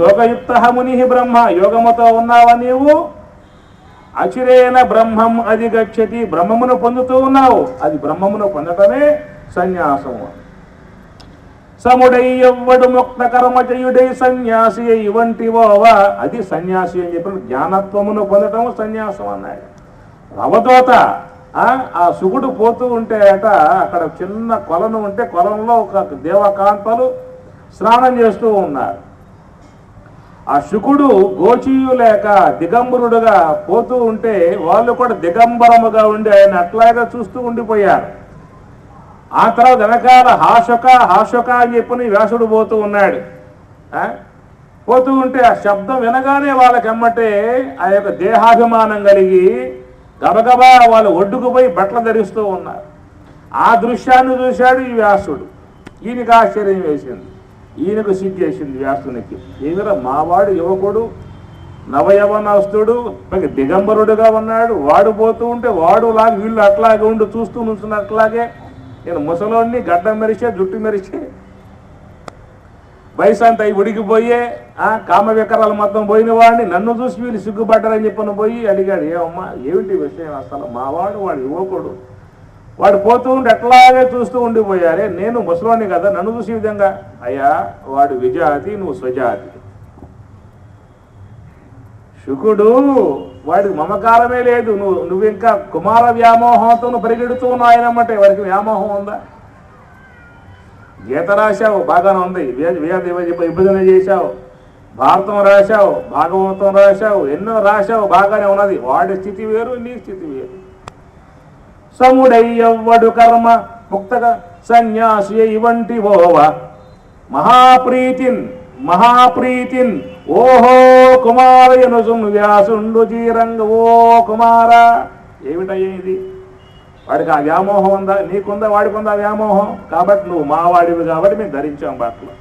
యోగయుక్తః ముని బ్రహ్మ, యోగముతో ఉన్నావా నీవు అచిరేణ బ్రహ్మం అధిగచ్చతి, బ్రహ్మమును పొందుతూ ఉన్నావు, అది బ్రహ్మమును పొందటమే సన్యాసము. సముడై ఎవ్వడు ముక్త కర్మ చేయుడై సన్యాసి ఇవంటి ఓవా, అది సన్యాసి అని చెప్పిన జ్ఞానత్వమును పొందటము సన్యాసం అన్నాడు. అవధూత ఆ శుకుడు పోతూ ఉంటే అక్కడ చిన్న కొలను ఉంటే కొలంలో ఒక దేవకాంతలు స్నానం చేస్తూ ఉన్నారు. ఆ శుకుడు గోచీయు లేక దిగంబరుడుగా పోతూ ఉంటే వాళ్ళు కూడా దిగంబరముగా ఉండి ఆయన అట్లాగే చూస్తూ ఉండిపోయారు. ఆ తర్వాత వెనకాల హాశక అని చెప్పి వ్యాసుడు పోతూ ఉన్నాడు. పోతూ ఉంటే ఆ శబ్దం వినగానే వాళ్ళకి ఎమ్మటే ఆ యొక్క దేహాభిమానం కలిగి గబగబా వాళ్ళు ఒడ్డుకు పోయి బట్టలు ధరిస్తూ ఉన్నారు. ఆ దృశ్యాన్ని చూశాడు ఈ వ్యాసుడు. ఈయనకి ఆశ్చర్యం వేసింది, ఈయనకు సిగ్గేసింది వ్యాసునికి. ఏమిరా మావాడు యువకుడు నవయవనస్తుడు దిగంబరుడుగా ఉన్నాడు, వాడు పోతూ ఉంటే వాడు లాగా వీళ్ళు అట్లాగే ఉండి చూస్తూ నుంచున్నట్లాగే, నేను ముసలోడిని గడ్డం మెరిచే జుట్టు మెరిచే వయసు అంతా ఉడికిపోయే కామ వికరాలు మొత్తం పోయిన వాడిని నన్ను చూసి వీళ్ళు సిగ్గుపడ్డారని చెప్పని పోయి అడిగాడు, ఏమమ్మా ఏమిటి విషయం అసలు, మావాడు వాడు యువకుడు వాడు పోతూ ఉంటే ఎట్లాగే చూస్తూ ఉండిపోయారే, నేను ముసలోని కదా నన్ను చూసే విధంగా. అయ్యా వాడు విజాతి, నువ్వు స్వజాతి. శుకుడు వాడికి మమకారమే లేదు, నువ్వు ఇంకా కుమార వ్యామోహంతో నువ్వు పరిగెడుతూ ఉన్నావు ఆయనమ్మంటే వాడికి వ్యామోహం ఉందా? గీత రాశావు బాగానే ఉంది, విభజన చేశావు, భారతం రాశావు, భాగవతం రాశావు, ఎన్నో రాశావు బాగానే ఉన్నది. వాడి స్థితి వేరు, నీ స్థితి వేరు. సముడయ్యవ్వడు కర్మ ముక్తగా సన్యాసి ఇవంటి ఓవ మహాప్రీతిన్ ఓహో కుమారయనుసు వ్యాసుండు జీరంగ ఓ కుమార. ఏమిటయ్యా ఇది? వాడికి ఆ వ్యామోహం ఉందా? నీకుందా? వాడికి ఉందా వ్యామోహం? కాబట్టి నువ్వు మావాడివి కాబట్టి మేము ధరించాం బట్టలు.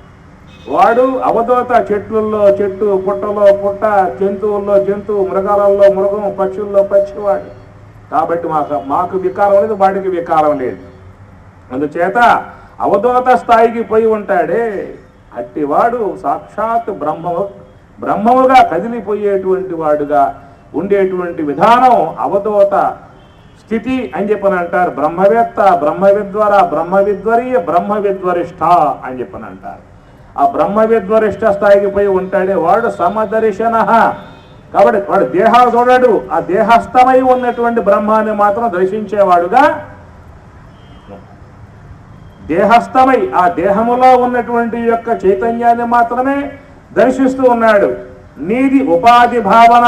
వాడు అవధూత, చెట్లలో చెట్టు, పుట్టలో పుట్ట, జంతువుల్లో జంతువు, మృగాలలో మృగం, పక్షుల్లో పక్షివాడు. కాబట్టి మాకు వికారం లేదు, వాడికి వికారం లేదు. అందుచేత అవధూత స్థాయికి పోయి ఉంటాడే అట్టివాడు సాక్షాత్ బ్రహ్మముగా కదిలిపోయేటువంటి వాడుగా ఉండేటువంటి విధానం అవధూత స్థితి అని చెప్పని అంటారు. బ్రహ్మవేత్త, బ్రహ్మవిద్వర, బ్రహ్మవిద్వరీయ, బ్రహ్మవిద్వరిష్ట అని చెప్పని అంటారు. ఆ బ్రహ్మవిద్వరిష్ట స్థాయికి పోయి ఉంటాడే వాడు సమదర్శన. కాబట్టి వాడు దేహాలు చూడాడు, ఆ దేహస్థమై ఉన్నటువంటి బ్రహ్మాన్ని మాత్రం దర్శించేవాడుగా, దేహస్థమై ఆ దేహములో ఉన్నటువంటి యొక్క చైతన్యాన్ని మాత్రమే దర్శిస్తూ ఉన్నాడు. నీది ఉపాధి భావన,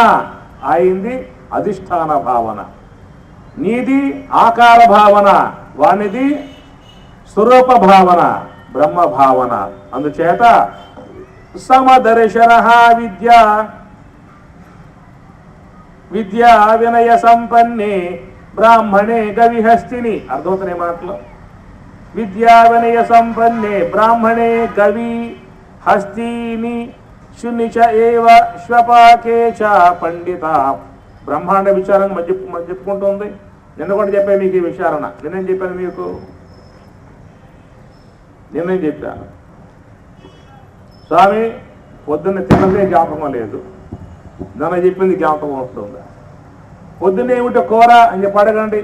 అయింది అధిష్టాన భావన. నీది ఆకార భావన, వానిది స్వరూప భావన, బ్రహ్మ భావన. అందుచేత సమదర్శన విద్యా వినయ సంపన్నే బ్రాహ్మణే గవిహస్తిని. అర్థమవుతున్నాయి మాటలు. విద్యా వినయ సంపన్నే బ్రాహ్మణే గవి హస్తిని శునిచ ఏవ శ్వపాకే చ పండిత. బ్రహ్మాండ విచారణ చెప్పుకుంటుంది. నిన్న కూడా చెప్పాను మీకు ఈ విచారణ. నిన్నేం చెప్పాను మీకు? నిన్నేం చెప్పాను? స్వామి పొద్దున్న తిన్నదే జ్ఞాపకం లేదు, నన్ను చెప్పింది జ్ఞాపకం వస్తుందా? పొద్దున్న ఏమిటో కూర అని చెప్పి అడగండి.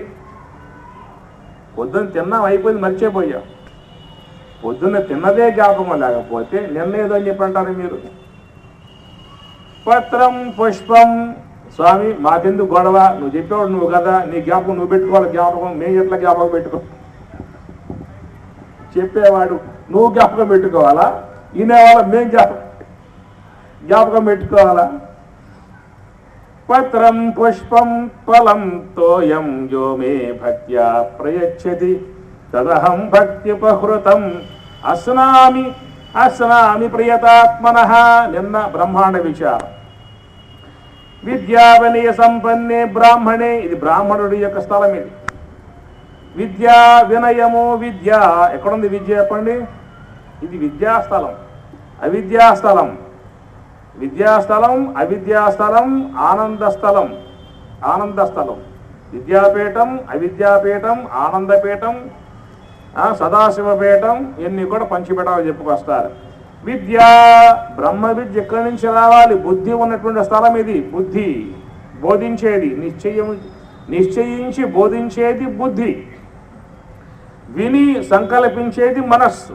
పొద్దున్న తిన్నాం, అయిపోయింది, మర్చిపోయాం. పొద్దున్న తిన్నదే జ్ఞాపకం లేకపోతే నిన్న ఏదో అని చెప్పి అంటారు మీరు. పత్రం పుష్పం. స్వామి మాకెందుకు గొడవ, నువ్వు చెప్పేవాడు నువ్వు కదా, నీ జ్ఞాపకం నువ్వు పెట్టుకోవాలి, జ్ఞాపకం మేము ఎట్లా జ్ఞాపకం పెట్టుకో? చెప్పేవాడు నువ్వు జ్ఞాపకం పెట్టుకోవాలా, వినేవాళ్ళ మేము జ్ఞాపకం పెట్టుకోవాలా? పత్రం పుష్పం ఫలం తోయం యో మే భక్త్యా ప్రయచ్చతి తదహం భక్త్యుపహృతం అస్నామి ప్రియతాత్మనః. నిన్న బ్రహ్మాండ విచారం. విద్యా వినయ సంపన్నే బ్రాహ్మణే, ఇది బ్రాహ్మణుడి యొక్క స్థలం. ఇది విద్యా వినయము. విద్య ఎక్కడుంది? విద్య చెప్పండి. ఇది విద్యాస్థలం, అవిద్యాస్థలం. విద్యాస్థలం, అవిద్యాస్థలం, ఆనందస్థలం. ఆనందస్థలం, విద్యాపీఠం, అవిద్యాపీఠం, ఆనందపీఠం, సదాశివపీఠం, ఇవన్నీ కూడా పంచపీఠాలు చెప్పుకొస్తారు. విద్య, బ్రహ్మ విద్య ఎక్కడి నుంచి రావాలి? బుద్ధి ఉన్నటువంటి స్థలం ఇది. బుద్ధి, బోధించేది నిశ్చయించి బోధించేది బుద్ధి, విని సంకల్పించేది మనస్సు.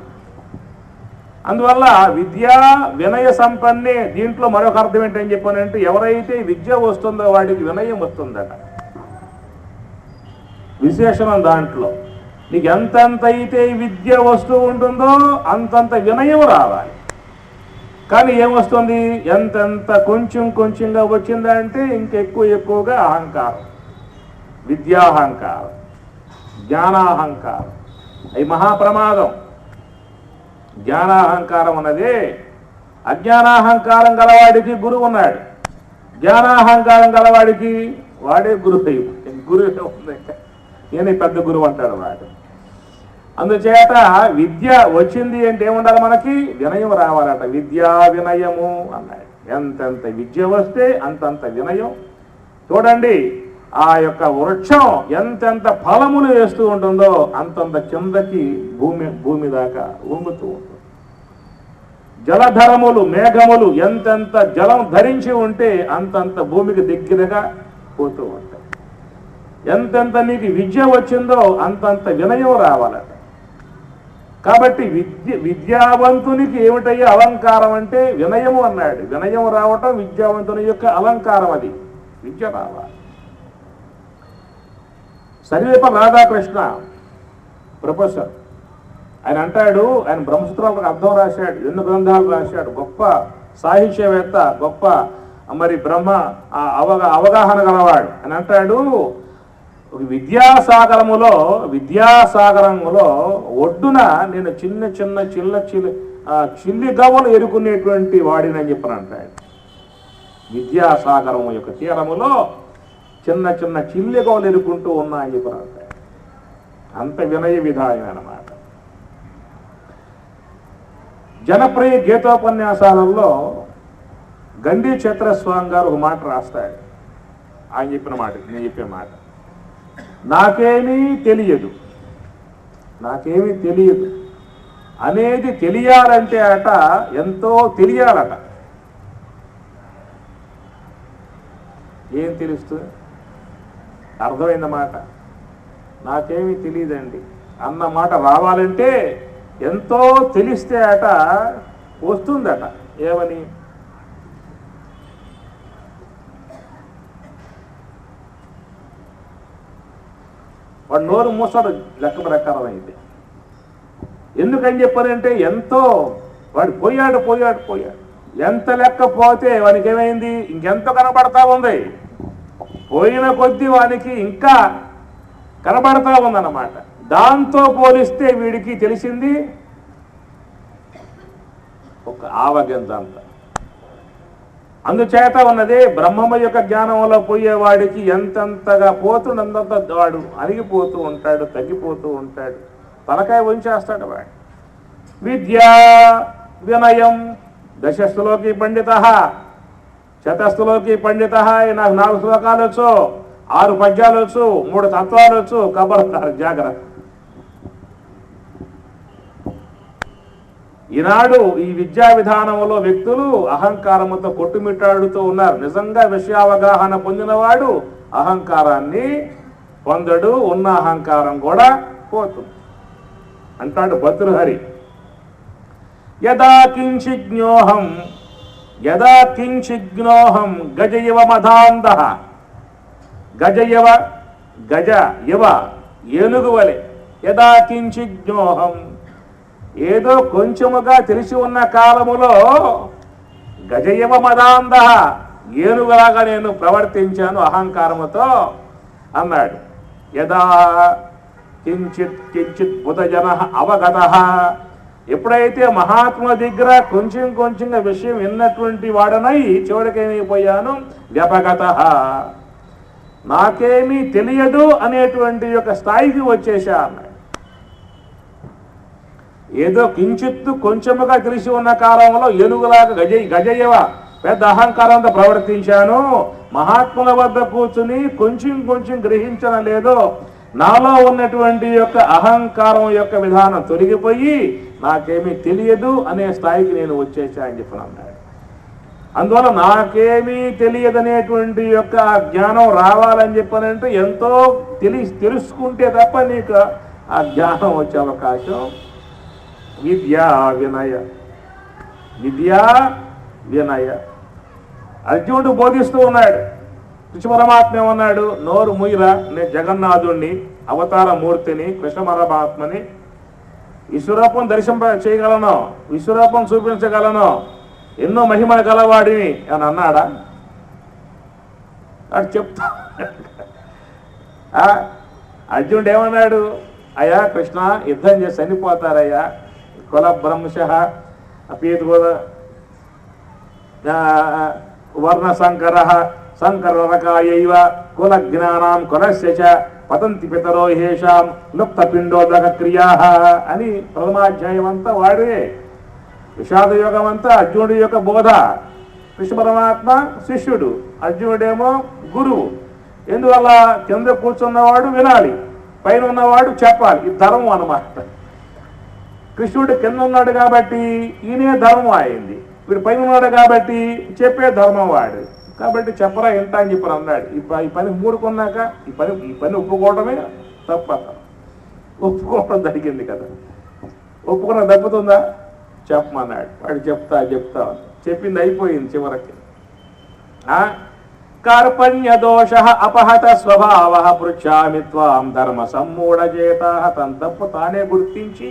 అందువల్ల విద్యా వినయ సంపన్నే. దీంట్లో మరొక అర్థం ఏంటని చెప్పానంటే, ఎవరైతే విద్య వస్తుందో వాడికి వినయం వస్తుందట. విశేషణం దాంట్లో నీకు ఎంతెంత అయితే విద్య వస్తూ ఉంటుందో అంతంత వినయం రావాలి. కానీ ఏమొస్తుంది, ఎంతెంత కొంచెం కొంచెంగా వచ్చిందంటే ఇంకెక్కువగా అహంకారం, విద్యాహంకారం, జ్ఞానాహంకారం. అవి మహాప్రమాదం. జ్ఞానాహంకారం అన్నదే, అజ్ఞానాహంకారం గలవాడికి గురువు ఉన్నాడు, జ్ఞానాహంకారం గలవాడికి వాడే గురువు. గురువు ఉంది, నేనే పెద్ద గురువు అంటాడు వాడు. అందుచేత విద్య వచ్చింది అంటే ఏముండాలి, మనకి వినయం రావాలట. విద్యా వినయము అన్నాడు. ఎంతెంత విద్య వస్తే అంతంత వినయం. చూడండి, ఆ యొక్క వృక్షం ఎంతెంత ఫలములు వేస్తూ ఉంటుందో అంతంత కిందకి భూమి దాకా వంగుతూ ఉంటుంది. జలధరములు మేఘములు ఎంతెంత జలం ధరించి ఉంటే అంతంత భూమికి దగ్గరగా పోతూ ఉంటాయి. ఎంతెంత నీకు విద్య వచ్చిందో అంతంత వినయం రావాలట. కాబట్టి విద్యావంతునికి ఏమిటయ్యే అలంకారం అంటే వినయము అన్నాడు. వినయం రావటం విద్యావంతుని యొక్క అలంకారం. అది విద్య రావాలి. సర్వేపల్లి రాధాకృష్ణ ప్రొఫెసర్, ఆయన అంటాడు, ఆయన బ్రహ్మసూత్రాలకు అర్థం రాశాడు, ఎన్నో గ్రంథాలు రాశాడు, గొప్ప సాహిత్యవేత్త, గొప్ప మరి బ్రహ్మ అవగాహన గలవాడు. అని అంటాడు, విద్యాసాగరములో ఒడ్డున నేను చిన్న చిల్లి గవ్వలు ఎరుకునేటువంటి వాడిని అని చెప్పని అంటాడు. విద్యాసాగరము యొక్క తీరములో చిన్న చిల్లి గవ్వలు ఎరుకుంటూ ఉన్నా అని చెప్పని అంటాడు. అంత వినయ విధాయం అన్నమాట. జనప్రియ గీతోపన్యాసాలలో గండి క్షేత్రస్వామి గారు ఒక మాట రాస్తాడు. ఆయన చెప్పిన మాట, నేను చెప్పే మాట, నాకేమీ తెలియదు అనేది తెలియాలంటే అట ఎంతో తెలియాలట. ఏం తెలుస్తుంది? అర్థమైందన్నమాట. నాకేమీ తెలియదండి అన్న మాట రావాలంటే ఎంతో తెలిస్తే అట వస్తుందట. ఏమని? వాడు నోరు మూసాడు లెక్క ప్రకారం అయితే. ఎందుకని చెప్పారంటే ఎంతో వాడు పోయాడు. ఎంత లెక్క పోతే వానికి ఏమైంది, ఇంకెంతో కనబడతా ఉంది. పోయిన కొద్దీ వానికి ఇంకా కనబడతా ఉందన్నమాట. దాంతో పోలిస్తే వీడికి తెలిసింది ఒక ఆవగింజ అంత. అందుచేత ఉన్నదే బ్రహ్మము యొక్క జ్ఞానంలో పోయేవాడికి ఎంతెంతగా పోతుండంత వాడు అణిగిపోతూ ఉంటాడు, తగ్గిపోతూ ఉంటాడు, తలకాయ వంచేస్తాడు వాడు. విద్యా వినయం దశస్థులోకి పండిత, శతస్థులోకి పండిత. నాకు 4 శ్లోకాలు వచ్చు, 6 పద్యాలు వచ్చు, 3 తత్వాలు వచ్చు. కబర్దారు, జాగ్రత్త. ఈనాడు ఈ విద్యా విధానంలో వ్యక్తులు అహంకారముతో కొట్టుమిట్టాడుతూ ఉన్నారు. నిజంగా విషయావగాహన పొందినవాడు అహంకారాన్ని పొందడు, ఉన్న అహంకారం కూడా పోతుంది. అంటాడు భర్తృహరి, యదా కించిజ్ఞోహం గజయవ మధాంధ. గజ ఇవ ఏనుగు వలె. యదా కించిజ్ఞోహం, ఏదో కొంచెముగా తెలిసి ఉన్న కాలములో గజయవ మదాంధ, ఏనుగులాగా నేను ప్రవర్తించాను అహంకారముతో అన్నాడు. యదా కించిత్ బుధజన అవగత, ఎప్పుడైతే మహాత్ముల దగ్గర కొంచెంగా విషయం విన్నటువంటి వాడనై చివరికేమైపోయాను, వ్యపగత, నాకేమీ తెలియదు అనేటువంటి యొక్క స్థాయికి వచ్చేసా అన్నాడు. ఏదో కించిత్తు కొంచెముగా తెలిసి ఉన్న కాలంలో ఏనుగులాగా గజయవ పెద్ద అహంకారంతో ప్రవర్తించాను. మహాత్ముల వద్ద కూర్చుని కొంచెం గ్రహించడం లేదో, నాలో ఉన్నటువంటి యొక్క అహంకారం యొక్క విధానం తొలగిపోయి నాకేమీ తెలియదు అనే స్థాయికి నేను వచ్చేసా అని చెప్పి అన్నాడు. అందువల్ల నాకేమీ తెలియదనేటువంటి యొక్క జ్ఞానం రావాలని చెప్పనంటే ఎంతో తెలుసుకుంటే తప్ప నీకు ఆ జ్ఞానం వచ్చే అవకాశం. విద్యా వినయ, విద్యా వినయ. అర్జునుడు బోధిస్తూ ఉన్నాడు. కృష్ణ పరమాత్మ ఏమన్నాడు? నోరు ముయిరా, నేను జగన్నాథుణ్ణి, అవతార మూర్తిని, కృష్ణ పరమాత్మని, విశ్వరూపం చేయగలను, విశ్వరూపం చూపించగలను, ఎన్నో మహిమలు గలవాడిని అని అన్నాడా? అని చెప్తా. అర్జునుడు ఏమన్నాడు? అయ్యా కృష్ణ, యుద్ధం చేసి చనిపోతారయ్యా, కుల బ్రహ్మశ అపీత్ వర్ణ సంకర సంకరకాయైవ కుల జ్ఞానం కులస్య పతంతి పితరో హేషాం లుప్త పిండోదక క్రియా అని ప్రథమాధ్యాయం అంతా వాడే. విషాద యోగం అంతా అర్జునుడి యొక్క బోధ. కృష్ణ పరమాత్మ శిష్యుడు, అర్జునుడేమో గురువు. ఎందువల్ల కింద కూర్చున్నవాడు వినాలి, పైన ఉన్నవాడు చెప్పాలి. ఇది ధర్మం అన్నమాట. కృష్ణుడు కింద ఉన్నాడు కాబట్టి ఈయనే ధర్మం అయింది, వీడు పైన ఉన్నాడు కాబట్టి చెప్పే ధర్మం వాడు. కాబట్టి చెప్పరా ఎంత అని చెప్పని అన్నాడు. ఈ పని మూడుకున్నాక ఈ పని ఒప్పుకోవడమే తప్ప. ఒప్పుకోవడం జరిగింది కదా, ఒప్పుకున్న దెబ్బతుందా? చెప్పమన్నాడు. వాడు చెప్తా చెప్పింది అయిపోయింది. చివరికి కార్పణ్య దోష అపహత స్వభావ పృచ్ఛామి త్వాం ధర్మ సమ్మూఢచేత. తన తప్పు తానే గుర్తించి,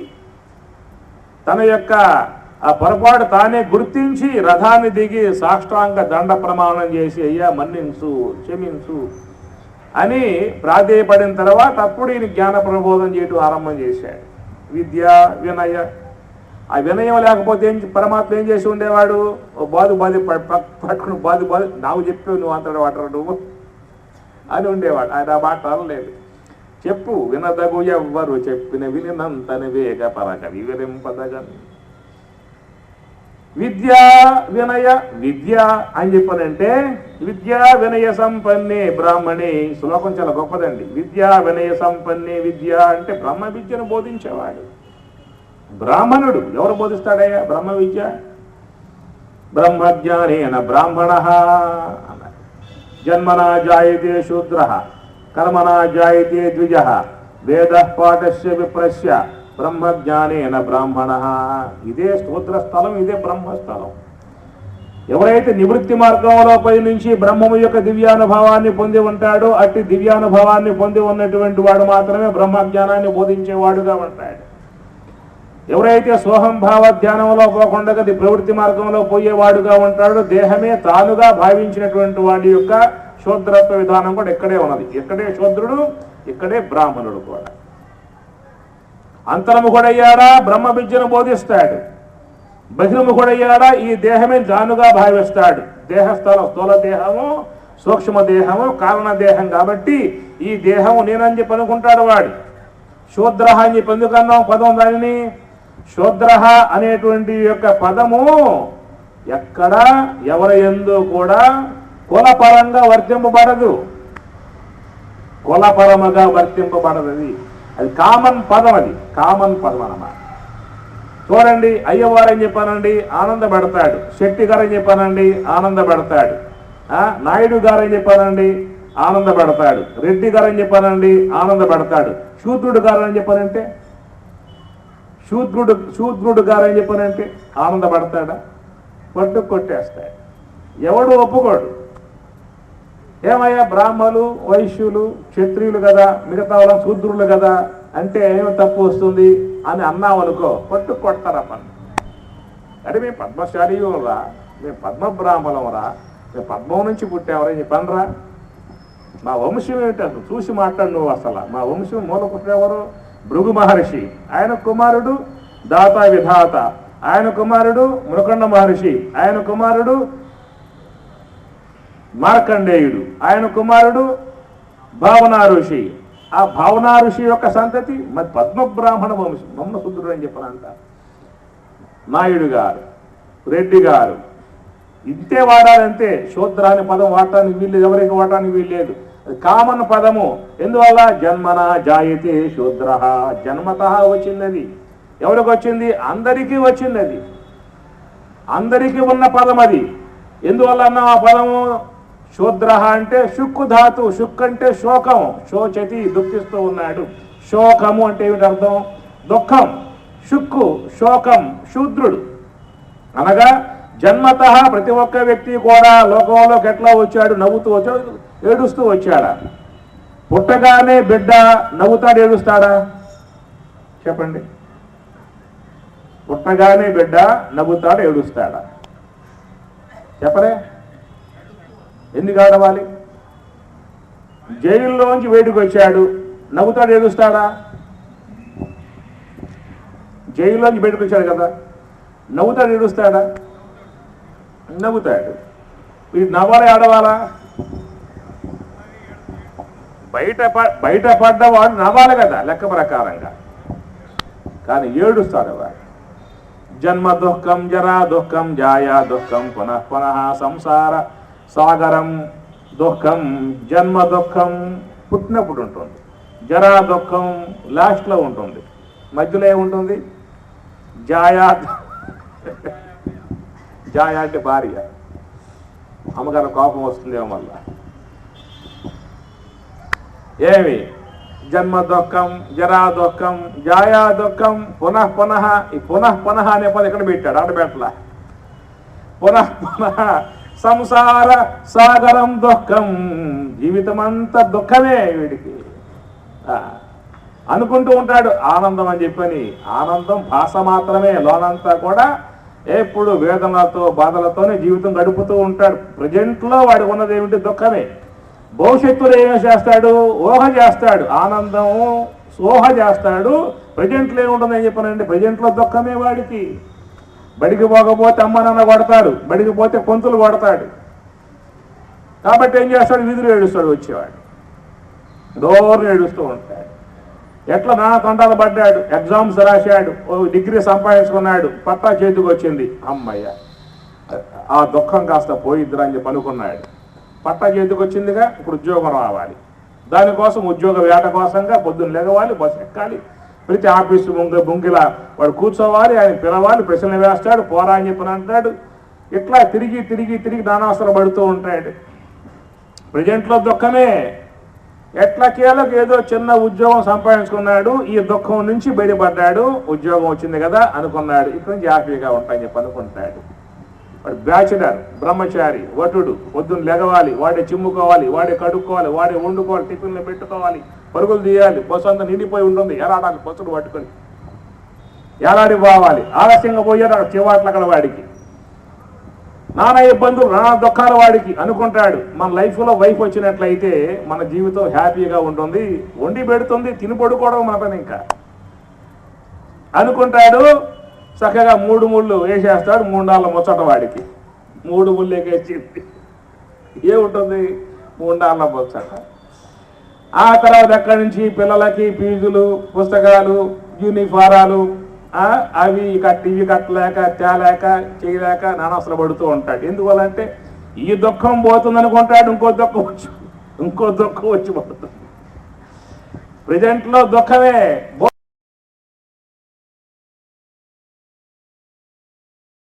తన యొక్క ఆ పొరపాటు తానే గుర్తించి రథాన్ని దిగి సాష్టాంగ దండ ప్రమాణం చేసి అయ్యా మన్నించు, క్షమించు అని ప్రాధేయపడిన తర్వాత అప్పుడు ఈయన జ్ఞాన ప్రబోధం చేయటం ఆరంభం చేశాడు. విద్య వినయ. ఆ వినయం లేకపోతే పరమాత్మ ఏం చేసి ఉండేవాడు? బాధు పట్టుకుని బాధు నాకు చెప్పావు, నువ్వు అంతడు వాటరు నువ్వు అని ఉండేవాడు. ఆయన ఆ మాట అనలేదు. చెప్పు, వినదగు ఎవ్వరు చెప్పిన వినినంతని వేగ పరక వివరింపదగన్. విద్యా వినయ. విద్య అని చెప్పనంటే విద్యా వినయ సంపన్నే బ్రాహ్మణి. శ్లోకం చాలా గొప్పదండి. విద్యా వినయ సంపన్నే. విద్య అంటే బ్రహ్మ విద్యను బోధించేవాడు బ్రాహ్మణుడు. ఎవరు బోధిస్తాడయ్యా బ్రహ్మ విద్య? బ్రహ్మజ్ఞానేన బ్రాహ్మణ అన్నారు. జన్మనా జాయతే శూద్ర కర్మనా జాయతే ద్విజ వేద పాఠస్య విప్రస్య బ్రహ్మజ్ఞానేన బ్రాహ్మణ. ఇదే స్తోత్ర స్థలం, ఇదే బ్రహ్మస్థలం. ఎవరైతే నివృత్తి మార్గంలో పై నుంచి బ్రహ్మము యొక్క దివ్యానుభవాన్ని పొంది ఉంటాడో అట్టి దివ్యానుభవాన్ని పొంది ఉన్నటువంటి వాడు మాత్రమే బ్రహ్మజ్ఞానాన్ని బోధించేవాడుగా ఉంటాడు. ఎవరైతే సోహంభావ ధ్యానంలో పోకుండా ప్రవృత్తి మార్గంలో పోయేవాడుగా ఉంటాడో దేహమే తానుగా భావించినటువంటి వాడి యొక్క శూద్రత్వ విధానం కూడా ఇక్కడే ఉన్నది. ఇక్కడే శూద్రుడు, ఇక్కడే బ్రాహ్మణుడు కూడా. అంతర్ముఖుడయ్యాడా బ్రహ్మ విద్యను బోధిస్తాడు, బహిర్ముఖుడయ్యాడా ఈ దేహమే తానుగా భావిస్తాడు. దేహస్థలం స్థూల దేహము, సూక్ష్మ దేహము, కారణ దేహం. కాబట్టి ఈ దేహము నేనని చెప్పి అనుకుంటాడు వాడు. శూద్ర అని చెప్పి ఎందుకన్నాం పదం? దానిని శూద్ర అనేటువంటి యొక్క పదము ఎక్కడ ఎవరి యందు కూడా కులపరంగా వర్తింపబడదు, కులపరముగా వర్తింపబడదు. అది కామన్ పదం, అది కామన్ పదం అన్నమాట. చూడండి, అయ్యవారు అని చెప్పానండి ఆనందపడతాడు, శెట్టి గారు అని చెప్పానండి ఆనందపడతాడు, నాయుడు గారు అని చెప్పానండి ఆనందపడతాడు, రెడ్డి గారు అని చెప్పానండి ఆనందపడతాడు. శూద్రుడు గారు అని చెప్పానంటే శూద్రుడు గారు అని చెప్పానంటే ఆనందపడతాడా? పట్టు కొట్టేస్తాడు. ఎవడు ఒప్పుకోడు. ఏమయ్యా బ్రాహ్మలు, వైశ్యులు, క్షత్రియులు కదా, మిగతా వాళ్ళ శూద్రులు కదా అంటే ఏమి తప్పు వస్తుంది అని అన్నామనుకో పట్టు కొడతారా పని. అంటే మేము పద్మశాలీయులరా, మేము పద్మ బ్రాహ్మణంరా, మేము పద్మం నుంచి పుట్టామరా చెప్పనరా. మా వంశం ఏమిటంటు చూసి మాట్లాడు నువ్వు. అసలు మా వంశం మూల పుట్టినెవరు? భృగు మహర్షి, ఆయన కుమారుడు దాత విధాత, ఆయన కుమారుడు మృకండ మహర్షి, ఆయన కుమారుడు మార్కండేయుడు, ఆయన కుమారుడు భావనా ఋషి. ఆ భావనా ఋషి యొక్క సంతతి మరి పద్మబ్రాహ్మణ వంశం, బ్రహ్మశుద్ధుడు అని చెప్పనంట. నాయుడు గారు, రెడ్డి గారు ఇంతే వాడాలంటే. శూద్ర అనే పదం వాడటానికి వీల్లేదు, ఎవరికి వాడటానికి వీల్లేదు. కామన్ పదము. ఎందువల్ల? జన్మన జాయతే శూద్ర. జన్మత వచ్చింది. ఎవరికి వచ్చింది? అందరికీ వచ్చింది. అది అందరికీ ఉన్న పదం. అది ఎందువల్ల అన్నాం ఆ పదము? శూద్ర అంటే షుక్కు ధాతు, షుక్ అంటే శోకం, శోచతి దుఃఖిస్తూ ఉన్నాడు. శోకము అంటే ఏమిటి అర్థం? దుఃఖం. షుక్కు శోకం, శూద్రుడు అనగా జన్మత ప్రతి ఒక్క వ్యక్తి కూడా లోకంలోకి ఎట్లా వచ్చాడు? నవ్వుతూ వచ్చాడు, ఏడుస్తూ వచ్చాడా? పుట్టగానే బిడ్డ నవ్వుతాడు ఏడుస్తాడా? చెప్పండి. పుట్టగానే బిడ్డ నవ్వుతాడు ఏడుస్తాడా? చెప్పరే. ఎందుకు ఆడవాలి? జైల్లోంచి బయటకు వచ్చాడు, నవ్వుతాడు ఏడుస్తాడా? జైల్లోంచి బయటకు వచ్చాడు కదా, నవ్వుతాడు ఏడుస్తాడా? నవ్వుతాడు. ఇది నవ్వాలి ఆడవాలా? బయటపడ్డవాడు నవ్వాలి కదా లెక్క ప్రకారంగా, కానీ ఏడుస్తాడు వాడు. జన్మ దుఃఖం, జరా దుఃఖం, జాయా దుఃఖం, పునః పునః సంసార సాగరం దుఃఖం. జన్మ దుఃఖం పుట్టినప్పుడు ఉంటుంది, జరా దుఃఖం లాస్ట్లో ఉంటుంది, మధ్యలో ఏముంటుంది? జాయా జాయా అంటే భార్య, అమ్మగారు కోపం వస్తుందేమో మళ్ళా. ఏమి? జన్మ దుఃఖం, జరా దుఃఖం, జాయా దుఃఖం, పునః పునః. ఈ పునః పునః అనే పదం ఎక్కడ పెట్టాడు? ఆడబెట్టలా. పునః పునః సంసార సాగరం దుఃఖం. జీవితం అంతా దుఃఖమే వీడికి. అనుకుంటూ ఉంటాడు ఆనందం అని చెప్పని. ఆనందం భాష మాత్రమే, లోనంతా కూడా ఎప్పుడు వేదనలతో బాధలతోనే జీవితం గడుపుతూ ఉంటాడు. ప్రజెంట్లో వాడికి ఉన్నది ఏమిటి? దుఃఖమే. భవిష్యత్తులో ఏమేమి చేస్తాడు? ఊహ చేస్తాడు. ఆనందం ఊహ చేస్తాడు. ప్రజెంట్లో ఏముంటుంది అని చెప్పానండి? ప్రజెంట్లో దుఃఖమే వాడికి. బడికి పోకపోతే అమ్మ నాన్న కొడతాడు, బడికి పోతే పొంతులు కొడతాడు. కాబట్టి ఏం చేస్తాడు? వీధులు ఏడుస్తాడు వచ్చేవాడు, డోర్ని ఏడుస్తూ ఉంటాడు. ఎట్లా నాన్న తంటాలు పడ్డాడు, ఎగ్జామ్స్ రాశాడు, డిగ్రీ సంపాదించుకున్నాడు, పట్టా చేతికి వచ్చింది, అమ్మయ్య ఆ దుఃఖం కాస్త పోయిద్దిరా అని చెప్పి అనుకున్నాడు. పట్టా చేతికి వచ్చిందిగా, ఇప్పుడు ఉద్యోగం రావాలి. దానికోసం ఉద్యోగ వేట కోసంగా పొద్దున్న లెగవాలి, బస్సు ఎక్కాలి, ప్రతి ఆఫీసు బొంగిలా వాడు కూర్చోవాలి, ఆయన పిలవాలి, ప్రశ్నలు వేస్తాడు, పోరా అని చెప్పని అంటాడు. ఇట్లా తిరిగి తిరిగి తిరిగి నానావసరం పడుతూ ఉంటాడు. ప్రజెంట్లో దుఃఖమే. ఎట్లా కేలకు ఏదో చిన్న ఉద్యోగం సంపాదించుకున్నాడు, ఈ దుఃఖం నుంచి బయటపడ్డాడు, ఉద్యోగం వచ్చింది కదా అనుకున్నాడు, ఇక్కడి నుంచి హ్యాపీగా ఉంటాయని చెప్పి అనుకుంటాడు. వాడు బ్యాచులర్, బ్రహ్మచారి, వటుడు, పొద్దున్న లెగవాలి, వాడే చిమ్ముకోవాలి, వాడే కడుక్కోవాలి, వాడే వండుకోవాలి, టిఫిన్లు పెట్టుకోవాలి, పరుగులు తీయాలి, బస్సు అంతా నిండిపోయి ఉంటుంది, ఎలాడాలి బస్సులు పట్టుకొని ఎలాడి పోవాలి. ఆలస్యంగా పోయాడు చివాట్ల అక్కడ వాడికి, నానా ఇబ్బందులు, నానా దుఃఖాలు వాడికి అనుకుంటాడు. మన లైఫ్లో వైఫ్ వచ్చినట్లయితే మన జీవితం హ్యాపీగా ఉంటుంది, వండి పెడుతుంది, తిని పడుకోవడం మన పని ఇంకా అనుకుంటాడు. చక్కగా 3 ముళ్ళు వేసేస్తాడు. 3 నాళ్ళ ముచ్చట వాడికి. 3 ముళ్ళు వేసేసి ఏముంటుంది? 3 నాళ్ళ ముచ్చట. ఆ తర్వాత ఎక్కడి నుంచి పిల్లలకి ఫీజులు, పుస్తకాలు, యూనిఫారాలు, అవి కట్టి ఇవి కట్టలేక తేలేక చేయలేక నానాసలు పడుతూ ఉంటాడు. ఎందువల్లంటే ఈ దుఃఖం పోతుంది అనుకుంటాడు, ఇంకో దుఃఖం వచ్చి పడుతుంది. ప్రజెంట్లో దుఃఖమే.